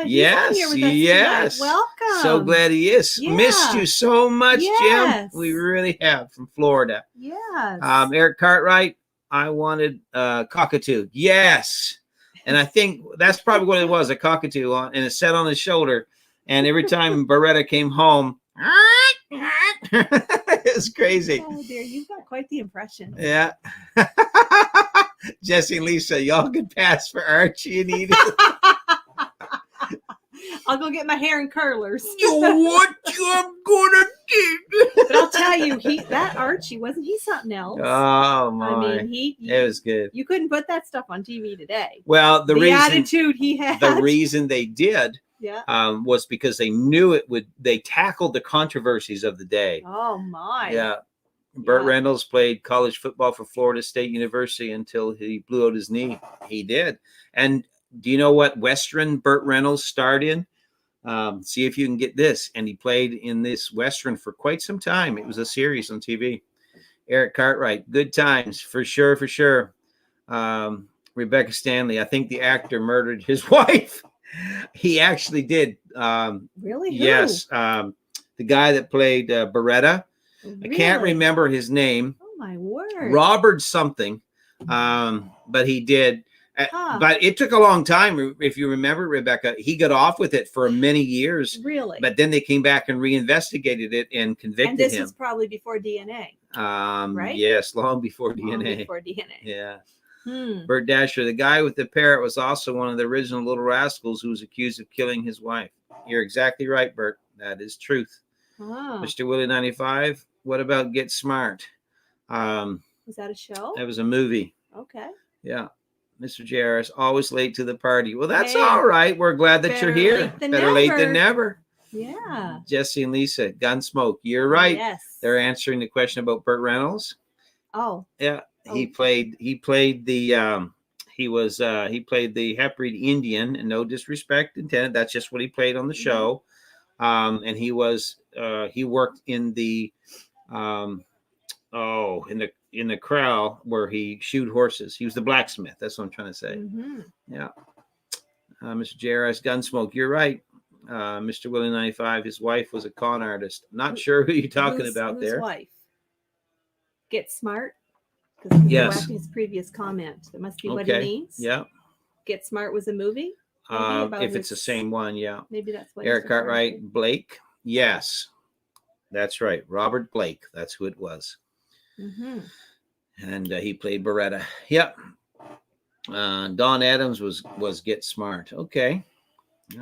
Yes, here with us yes. Tonight. Welcome. So glad he is. Yeah. Missed you so much, Yes. Jim. We really have, from Florida. Yes. Eric Cartwright, I wanted cockatoo. Yes. And I think that's probably what it was, a cockatoo, and it sat on his shoulder. And every time Beretta came home, it was crazy. Oh, dear. You've got quite the impression. Yeah. Jesse and Lisa, y'all could pass for Archie and Edith. I'll go get my hair in curlers. You know what I'm gonna do? But I'll tell you, that Archie, wasn't he something else? Oh my! I mean, it was good. You couldn't put that stuff on TV today. Well, the attitude he had. The reason they did, was because they knew it would. They tackled the controversies of the day. Oh my! Yeah. Burt Reynolds played college football for Florida State University until he blew out his knee. He did. And do you know what Western Burt Reynolds starred in? See if you can get this. And he played in this Western for quite some time. It was a series on TV. Eric Cartwright, good times, for sure, for sure. Rebecca Stanley, I think the actor murdered his wife. He actually did. Really? Who? Yes. The guy that played Beretta. Really? I can't remember his name. Oh, my word. Robert something. But he did. But it took a long time. If you remember, Rebecca, he got off with it for many years. Really? But then they came back and reinvestigated it and convicted him. And this was probably before DNA. Right? Yes, long before DNA. Before DNA. Yeah. Bert Dasher, the guy with the parrot, was also one of the original Little Rascals who was accused of killing his wife. You're exactly right, Bert. That is truth. Mr. Willie 95, what about Get Smart? Was that a show? That was a movie. Okay. Yeah. Mr. JRS, always late to the party. Well, that's all right. We're glad that you're here. Better late than never. Yeah. Jesse and Lisa, Gunsmoke. You're right. Yes. They're answering the question about Burt Reynolds. Oh. Yeah. He played the Hepburn Indian, and no disrespect intended. That's just what he played on the show. And he worked in the in the corral where he shoed horses. He was the blacksmith. That's what I'm trying to say. Yeah. Mr. JRS, Gunsmoke. You're right. Mr. Willie 95, his wife was a con artist. Not sure who you're talking about there. Whose wife? Get Smart? Yes. His previous comment. That must be what he means. Yeah. Get Smart was a movie? If it's the same one, yeah. Maybe that's what Eric Cartwright, Blake. Yes. That's right. Robert Blake. That's who it was. And he played Beretta. Yep. Don Adams was Get Smart. Okay.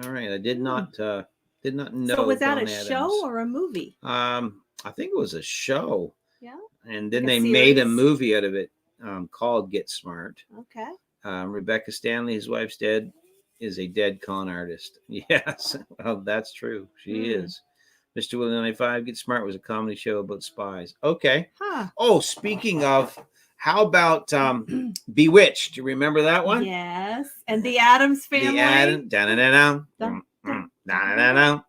All right. I did not know. So was that Don a Adams. show or a movie? I think it was a show. Yeah. And then they made a movie out of it called Get Smart. Okay. Rebecca Stanley, his wife's dead, is a dead con artist. Yes. Well, that's true. She is. Mr. Willie 95, Get Smart was a comedy show about spies. Okay. Oh, speaking of, how about Bewitched? Do you remember that one? Yes. And the Addams Family. The Addams.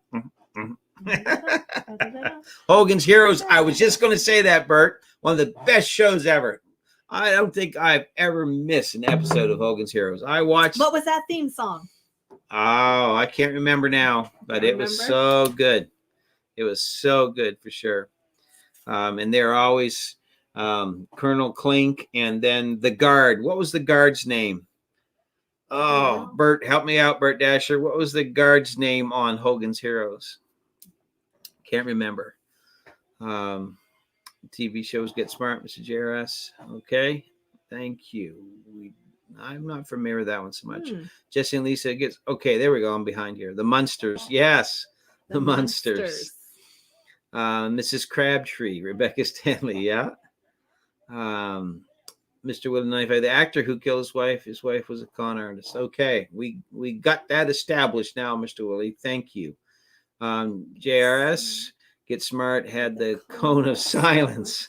Hogan's Heroes. I was just going to say that, Bert. One of the best shows ever. I don't think I've ever missed an episode of Hogan's Heroes. I watched. What was that theme song? Oh, I can't remember now, but it was so good. It was so good for sure. And they're always Colonel Klink and then the guard. What was the guard's name? Oh, Bert, help me out, Bert Dasher. What was the guard's name on Hogan's Heroes? Can't remember. TV shows Get Smart, Mr. JRS. Okay. Thank you. I'm not familiar with that one so much. Jesse and Lisa gets okay. There we go. I'm behind here. The Munsters. Yes. The Munsters. Mrs. Crabtree, Rebecca Stanley. Yeah. Mr. Willie 95, the actor who killed his wife was a con artist. Okay, we got that established now, Mr. Willie. Thank you. JRS Get Smart had the cone of silence.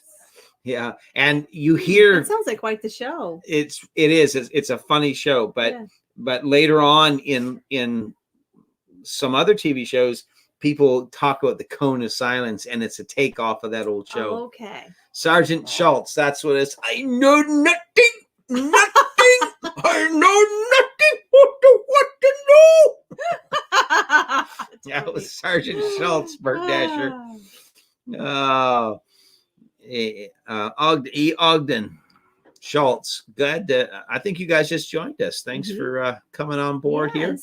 Yeah, and you hear it sounds like quite the show. It is. It's a funny show, but later on in some other TV shows, people talk about the cone of silence, and it's a takeoff of that old show. Oh, okay. Sergeant Schultz, that's what it's. I know nothing. I know nothing. What to know? Yeah, it was Sergeant Schultz, Bert Dasher. Ogden Schultz. Good. I think you guys just joined us. Thanks for coming on board here.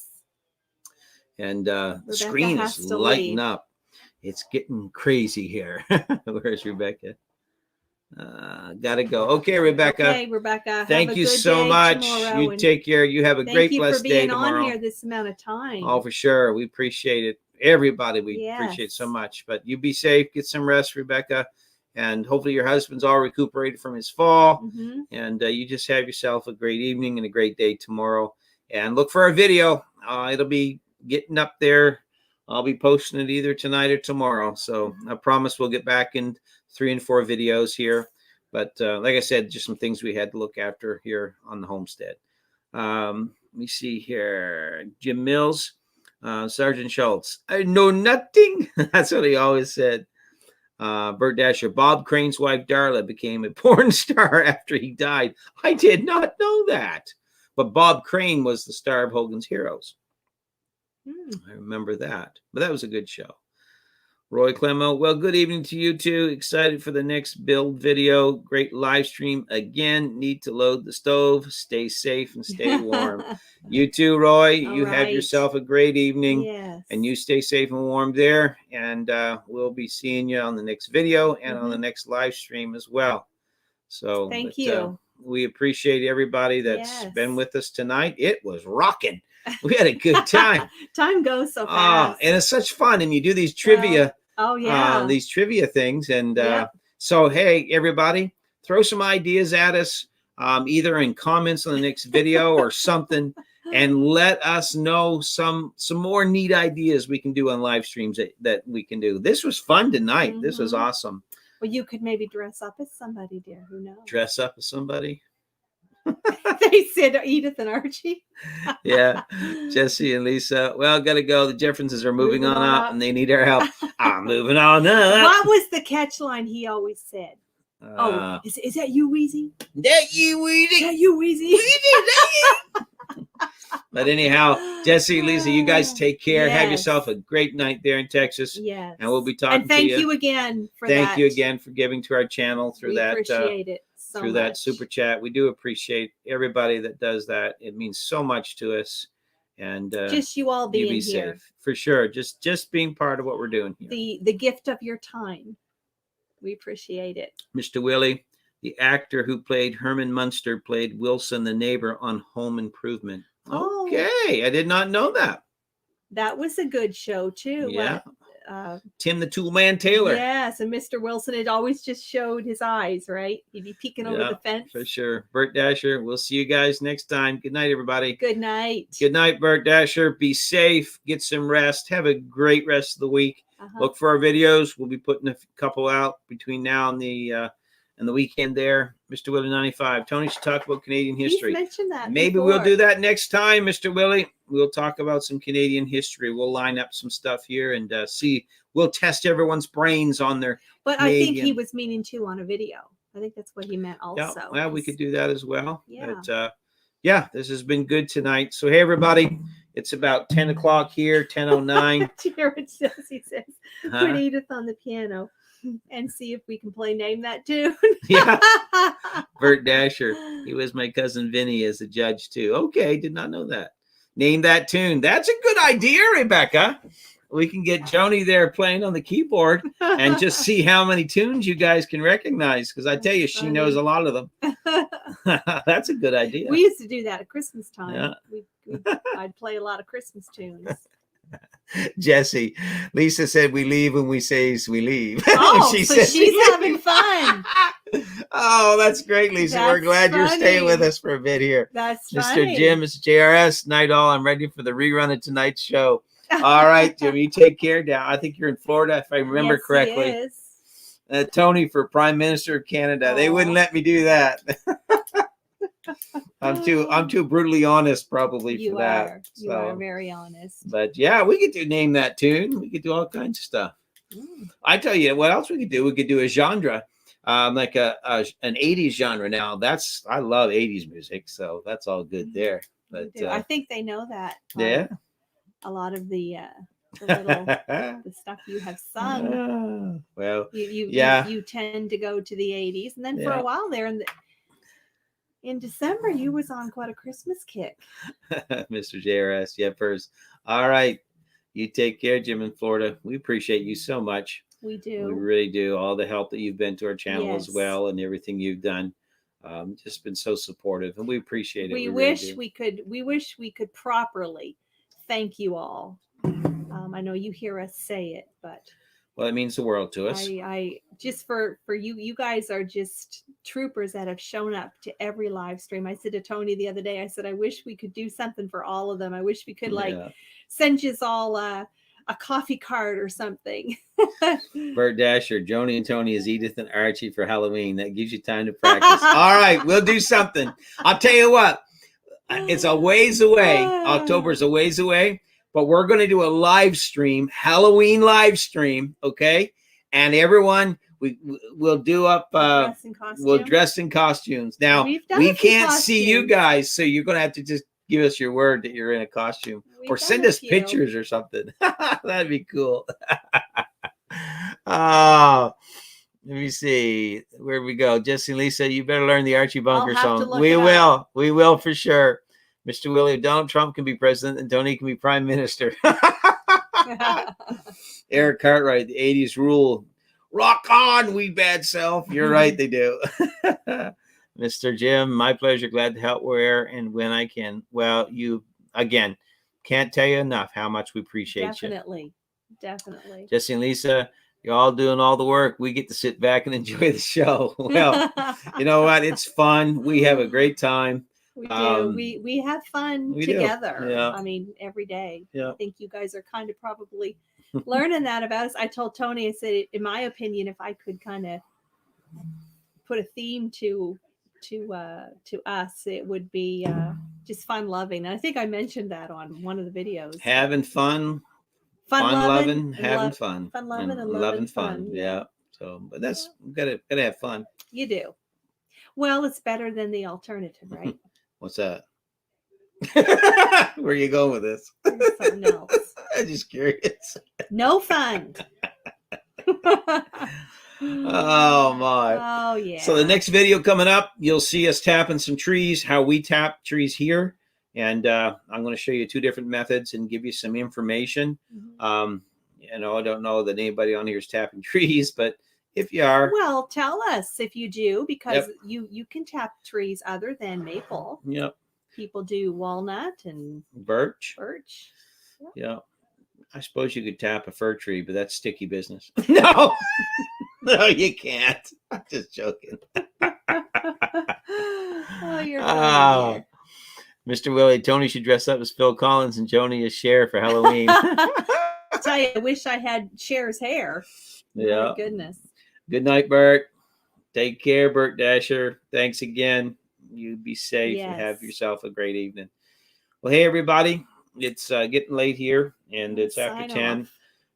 And the screen is lighting up. It's getting crazy here. Where's Rebecca? Gotta go. Okay, Rebecca. Okay, Rebecca. Thank you so much. You take care. You have a great, blessed day tomorrow. Thank you for being on here this amount of time. Oh, for sure. We appreciate it. Everybody, we appreciate so much. But you be safe. Get some rest, Rebecca. And hopefully your husband's all recuperated from his fall. And you just have yourself a great evening and a great day tomorrow. And look for our video. It'll be getting up there. I'll be posting it either tonight or tomorrow. So I promise we'll get back in 3 and 4 videos here. But like I said, just some things we had to look after here on the homestead. Let me see here. Jim Mills, Sergeant Schultz. I know nothing. That's what he always said. Bert Dasher, Bob Crane's wife Darla became a porn star after he died. I did not know that. But Bob Crane was the star of Hogan's Heroes. I remember that. But that was a good show. Roy Clemo, well, good evening to you too. Excited for the next build video. Great live stream. Again, need to load the stove. Stay safe and stay warm. You too, Roy. You have yourself a great evening. Yes. And you stay safe and warm there. And we'll be seeing you on the next video and on the next live stream as well. So thank you. We appreciate everybody that's been with us tonight. It was rocking. We had a good time. Time goes so fast. And it's such fun. And you do these trivia. These trivia things. And so, hey, everybody, throw some ideas at us, either in comments on the next video or something. And let us know some more neat ideas we can do on live streams that we can do. This was fun tonight. This was awesome. Well, you could maybe dress up as somebody, dear. Who knows? Dress up as somebody? They said Edith and Archie. Yeah. Jesse and Lisa. Well, got to go. The Jeffersons are moving on up and they need our help. I'm moving on up. What was the catch line he always said? Is that you, Weezy? That you, Weezy? Is that you, Weezy? But anyhow, Jesse, Lisa, you guys take care. Have yourself a great night there in Texas. Yes. And we'll be talking to you. And thank you again for Thank you again for giving to our channel through that. Appreciate it so through much. That super chat. We do appreciate everybody that does that. It means so much to us. And just you all being here. Safe. For sure. Just being part of what we're doing here. The gift of your time. We appreciate it. Mr. Willie, the actor who played Herman Munster played Wilson the neighbor on Home Improvement. Okay, I did not know that. That was a good show too. Yeah. Tim the Toolman Taylor. Yes, and Mr. Wilson had always just showed his eyes, right? He'd be peeking over the fence. For sure. Bert Dasher, we'll see you guys next time. Good night, everybody. Good night. Good night, Bert Dasher. Be safe. Get some rest. Have a great rest of the week. Look for our videos. We'll be putting a couple out between now and the weekend there. Mr. Willie 95. Tony should talk about Canadian history. He's mentioned that Maybe before. We'll do that next time, Mr. Willie. We'll talk about some Canadian history. We'll line up some stuff here and see. We'll test everyone's brains on their But Canadian. I think he was meaning to on a video. I think that's what he meant also. Yeah, well, we could do that as well. Yeah. But, this has been good tonight. So, hey, everybody. It's about 10 o'clock here, 10:09. Jared says, put Edith on the piano and see if we can play Name That Tune. Yeah. Bert Dasher. He was my cousin Vinny as a judge, too. Okay, did not know that. Name That Tune. That's a good idea, Rebecca. we can get Joni there playing on the keyboard and just see how many tunes you guys can recognize. Because I tell you, she knows a lot of them. That's a good idea. We used to do that at Christmas time. Yeah. I'd play a lot of Christmas tunes. Jesse, Lisa said we leave when we say we leave. Oh, she so said she's having fun. Oh, that's great, Lisa. We're glad you're staying with us for a bit here. That's Mr. funny. Jim, Mr. JRS, night all. I'm ready for the rerun of tonight's show. All right, Jim, you take care. Now, I think you're in Florida, if I remember correctly. He is. Tony for Prime Minister of Canada. They wouldn't let me do that. I'm too brutally honest, probably, for that. You are very honest. But yeah, we could name that tune. We could do all kinds of stuff. I tell you what else we could do. We could do a genre, like an 80s genre. Now I love 80s music, so that's all good there. But I think they know that. Yeah. A lot of the the stuff you have sung. Well, you tend to go to the 80s, and then for a while there in December, you was on quite a Christmas kick. Mr. JRS, first. All right. You take care, Jim, in Florida. We appreciate you so much. We do. We really do. All the help that you've been to our channel as well, and everything you've done. Just been so supportive, and we appreciate it. We wish we could properly thank you all. I know you hear us say it, but well, it means the world to us. I just for you guys are just troopers that have shown up to every live stream. I said to Tony the other day, I said, I wish we could do something for all of them. I wish we could send you all a coffee card or something. Bert Dasher, Joni and Tony is Edith and Archie for Halloween. That gives you time to practice. All right, we'll do something. I'll tell you what, it's a ways away. October's a ways away. But we're going to do a live stream, Halloween live stream, okay? And everyone, we'll do up, we'll dress in costumes. Now, we can't see you guys, so you're going to have to just give us your word that you're in a costume. Or send us pictures or something. That'd be cool. Let me see. Where we go? Jesse and Lisa, you better learn the Archie Bunker song. We will. We will for sure. Mr. Willie, Donald Trump can be president and Tony can be prime minister. Eric Cartwright, the 80s rule. Rock on, we bad self. You're right, they do. Mr. Jim, my pleasure. Glad to help where and when I can. Well, you, again, can't tell you enough how much we appreciate you. Definitely. Jesse and Lisa, you're all doing all the work. We get to sit back and enjoy the show. Well, you know what? It's fun. We have a great time. We do. We have fun together. Yeah. I mean, every day. Yeah. I think you guys are kind of probably learning that about us. I told Tony, I said, in my opinion, if I could kind of put a theme to us, it would be just fun loving. And I think I mentioned that on one of the videos. Having fun, loving, having fun. Fun loving and loving fun. Yeah. So, but that's gotta have fun. You do. Well, it's better than the alternative, right? What's that? Where are you going with this? Something else. I'm just curious. No fun. Oh my. Oh yeah. So the next video coming up, you'll see us tapping some trees, how we tap trees here. And I'm going to show you 2 different methods and give you some information. I don't know that anybody on here is tapping trees, but if you are, well, tell us if you do, because you can tap trees other than maple. Yep. People do walnut and birch. Yeah. I suppose you could tap a fir tree, but that's sticky business. No, no, you can't. I'm just joking. Oh, you're funny. Mr. Willie, Tony should dress up as Phil Collins and Joni as Cher for Halloween. I tell you, I wish I had Cher's hair. Yeah. My goodness. Good night, Bert. Take care, Bert Dasher. Thanks again. You be safe and have yourself a great evening. Well, hey, everybody. It's getting late here, and it's after 10.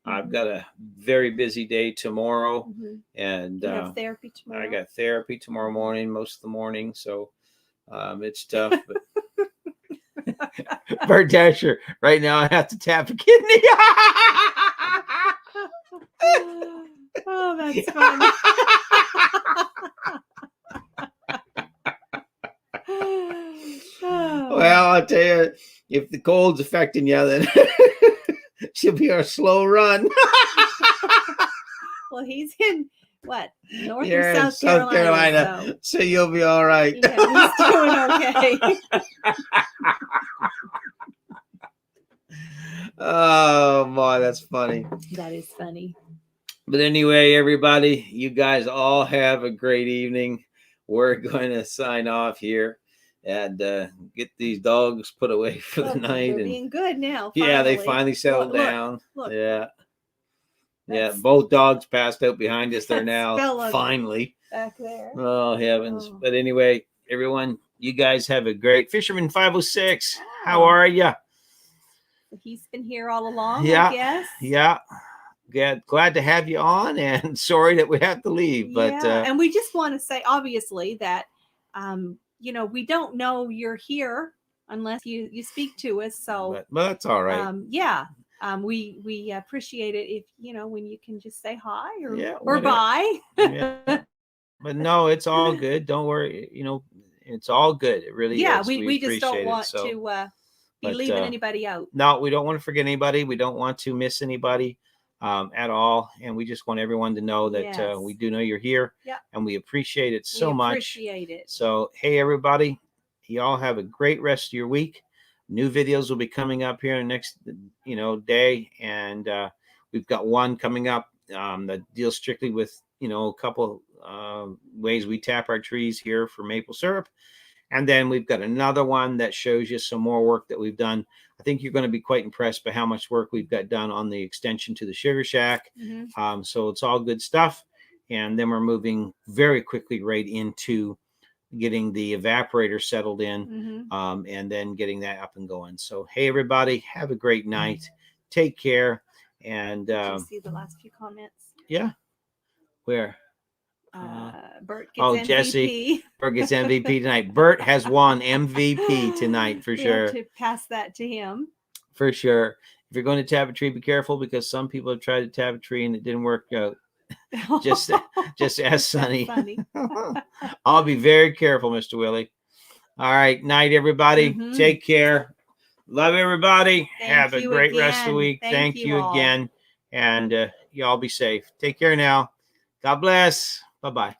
I've got a very busy day tomorrow. And you have therapy tomorrow? I got therapy tomorrow morning, most of the morning. So it's tough. But Bert Dasher, right now I have to tap a kidney. Oh, that's funny. Well, I'll tell you, if the cold's affecting you, then should be our slow run. Well, he's in what, North You're or in South Carolina? so you'll be all right. Yeah, he's doing okay. Oh boy, that's funny. That is funny. But anyway, everybody, you guys all have a great evening. We're going to sign off here and get these dogs put away for the night. They're And being good now. yeah, they finally settled down. Look. Yeah. Yeah, That's- both dogs passed out behind us there that's now. Bella Finally. back there. Oh, heavens. Oh. But anyway, everyone, you guys have a great Fisherman 506. How Oh. are you? He's been here all along, Yeah. I guess. Yeah. Glad to have you on, and sorry that we have to leave. But yeah. And we just want to say, obviously, that you know, we don't know you're here unless you speak to us. So but that's all right. yeah. We appreciate it if, you know, when you can just say hi or whatever. bye. Yeah. But no, it's all good. Don't worry. You know, it's all good. It really is. We just don't want it, so. to be leaving anybody out. No, we don't want to forget anybody. We don't want to miss anybody at all. And we just want everyone to know that Yes. we do know you're here. Yep. And we appreciate it so much. Appreciate it. So, hey, everybody, y'all have a great rest of your week. New videos will be coming up here in the next, day. And we've got one coming up that deals strictly with, a couple ways we tap our trees here for maple syrup. And then we've got another one that shows you some more work that we've done. I think you're going to be quite impressed by how much work we've got done on the extension to the sugar shack. Mm-hmm. So it's all good stuff. And then we're moving very quickly right into getting the evaporator settled in, and then getting that up and going. So, hey, everybody, have a great night. Take care. And did you see the last few comments? Yeah. Where? Bert gets MVP. Jesse. Bert gets MVP tonight. Bert has won MVP tonight for sure. Have to pass that to him. For sure. If you're going to tap a tree, be careful, because some people have tried to tap a tree and it didn't work out. Just ask Sonny. I'll be very careful, Mr. Willie. All right. Night, everybody. Take care. Love everybody. Have a great rest of the week. Thank you again. And y'all be safe. Take care now. God bless. Bye-bye.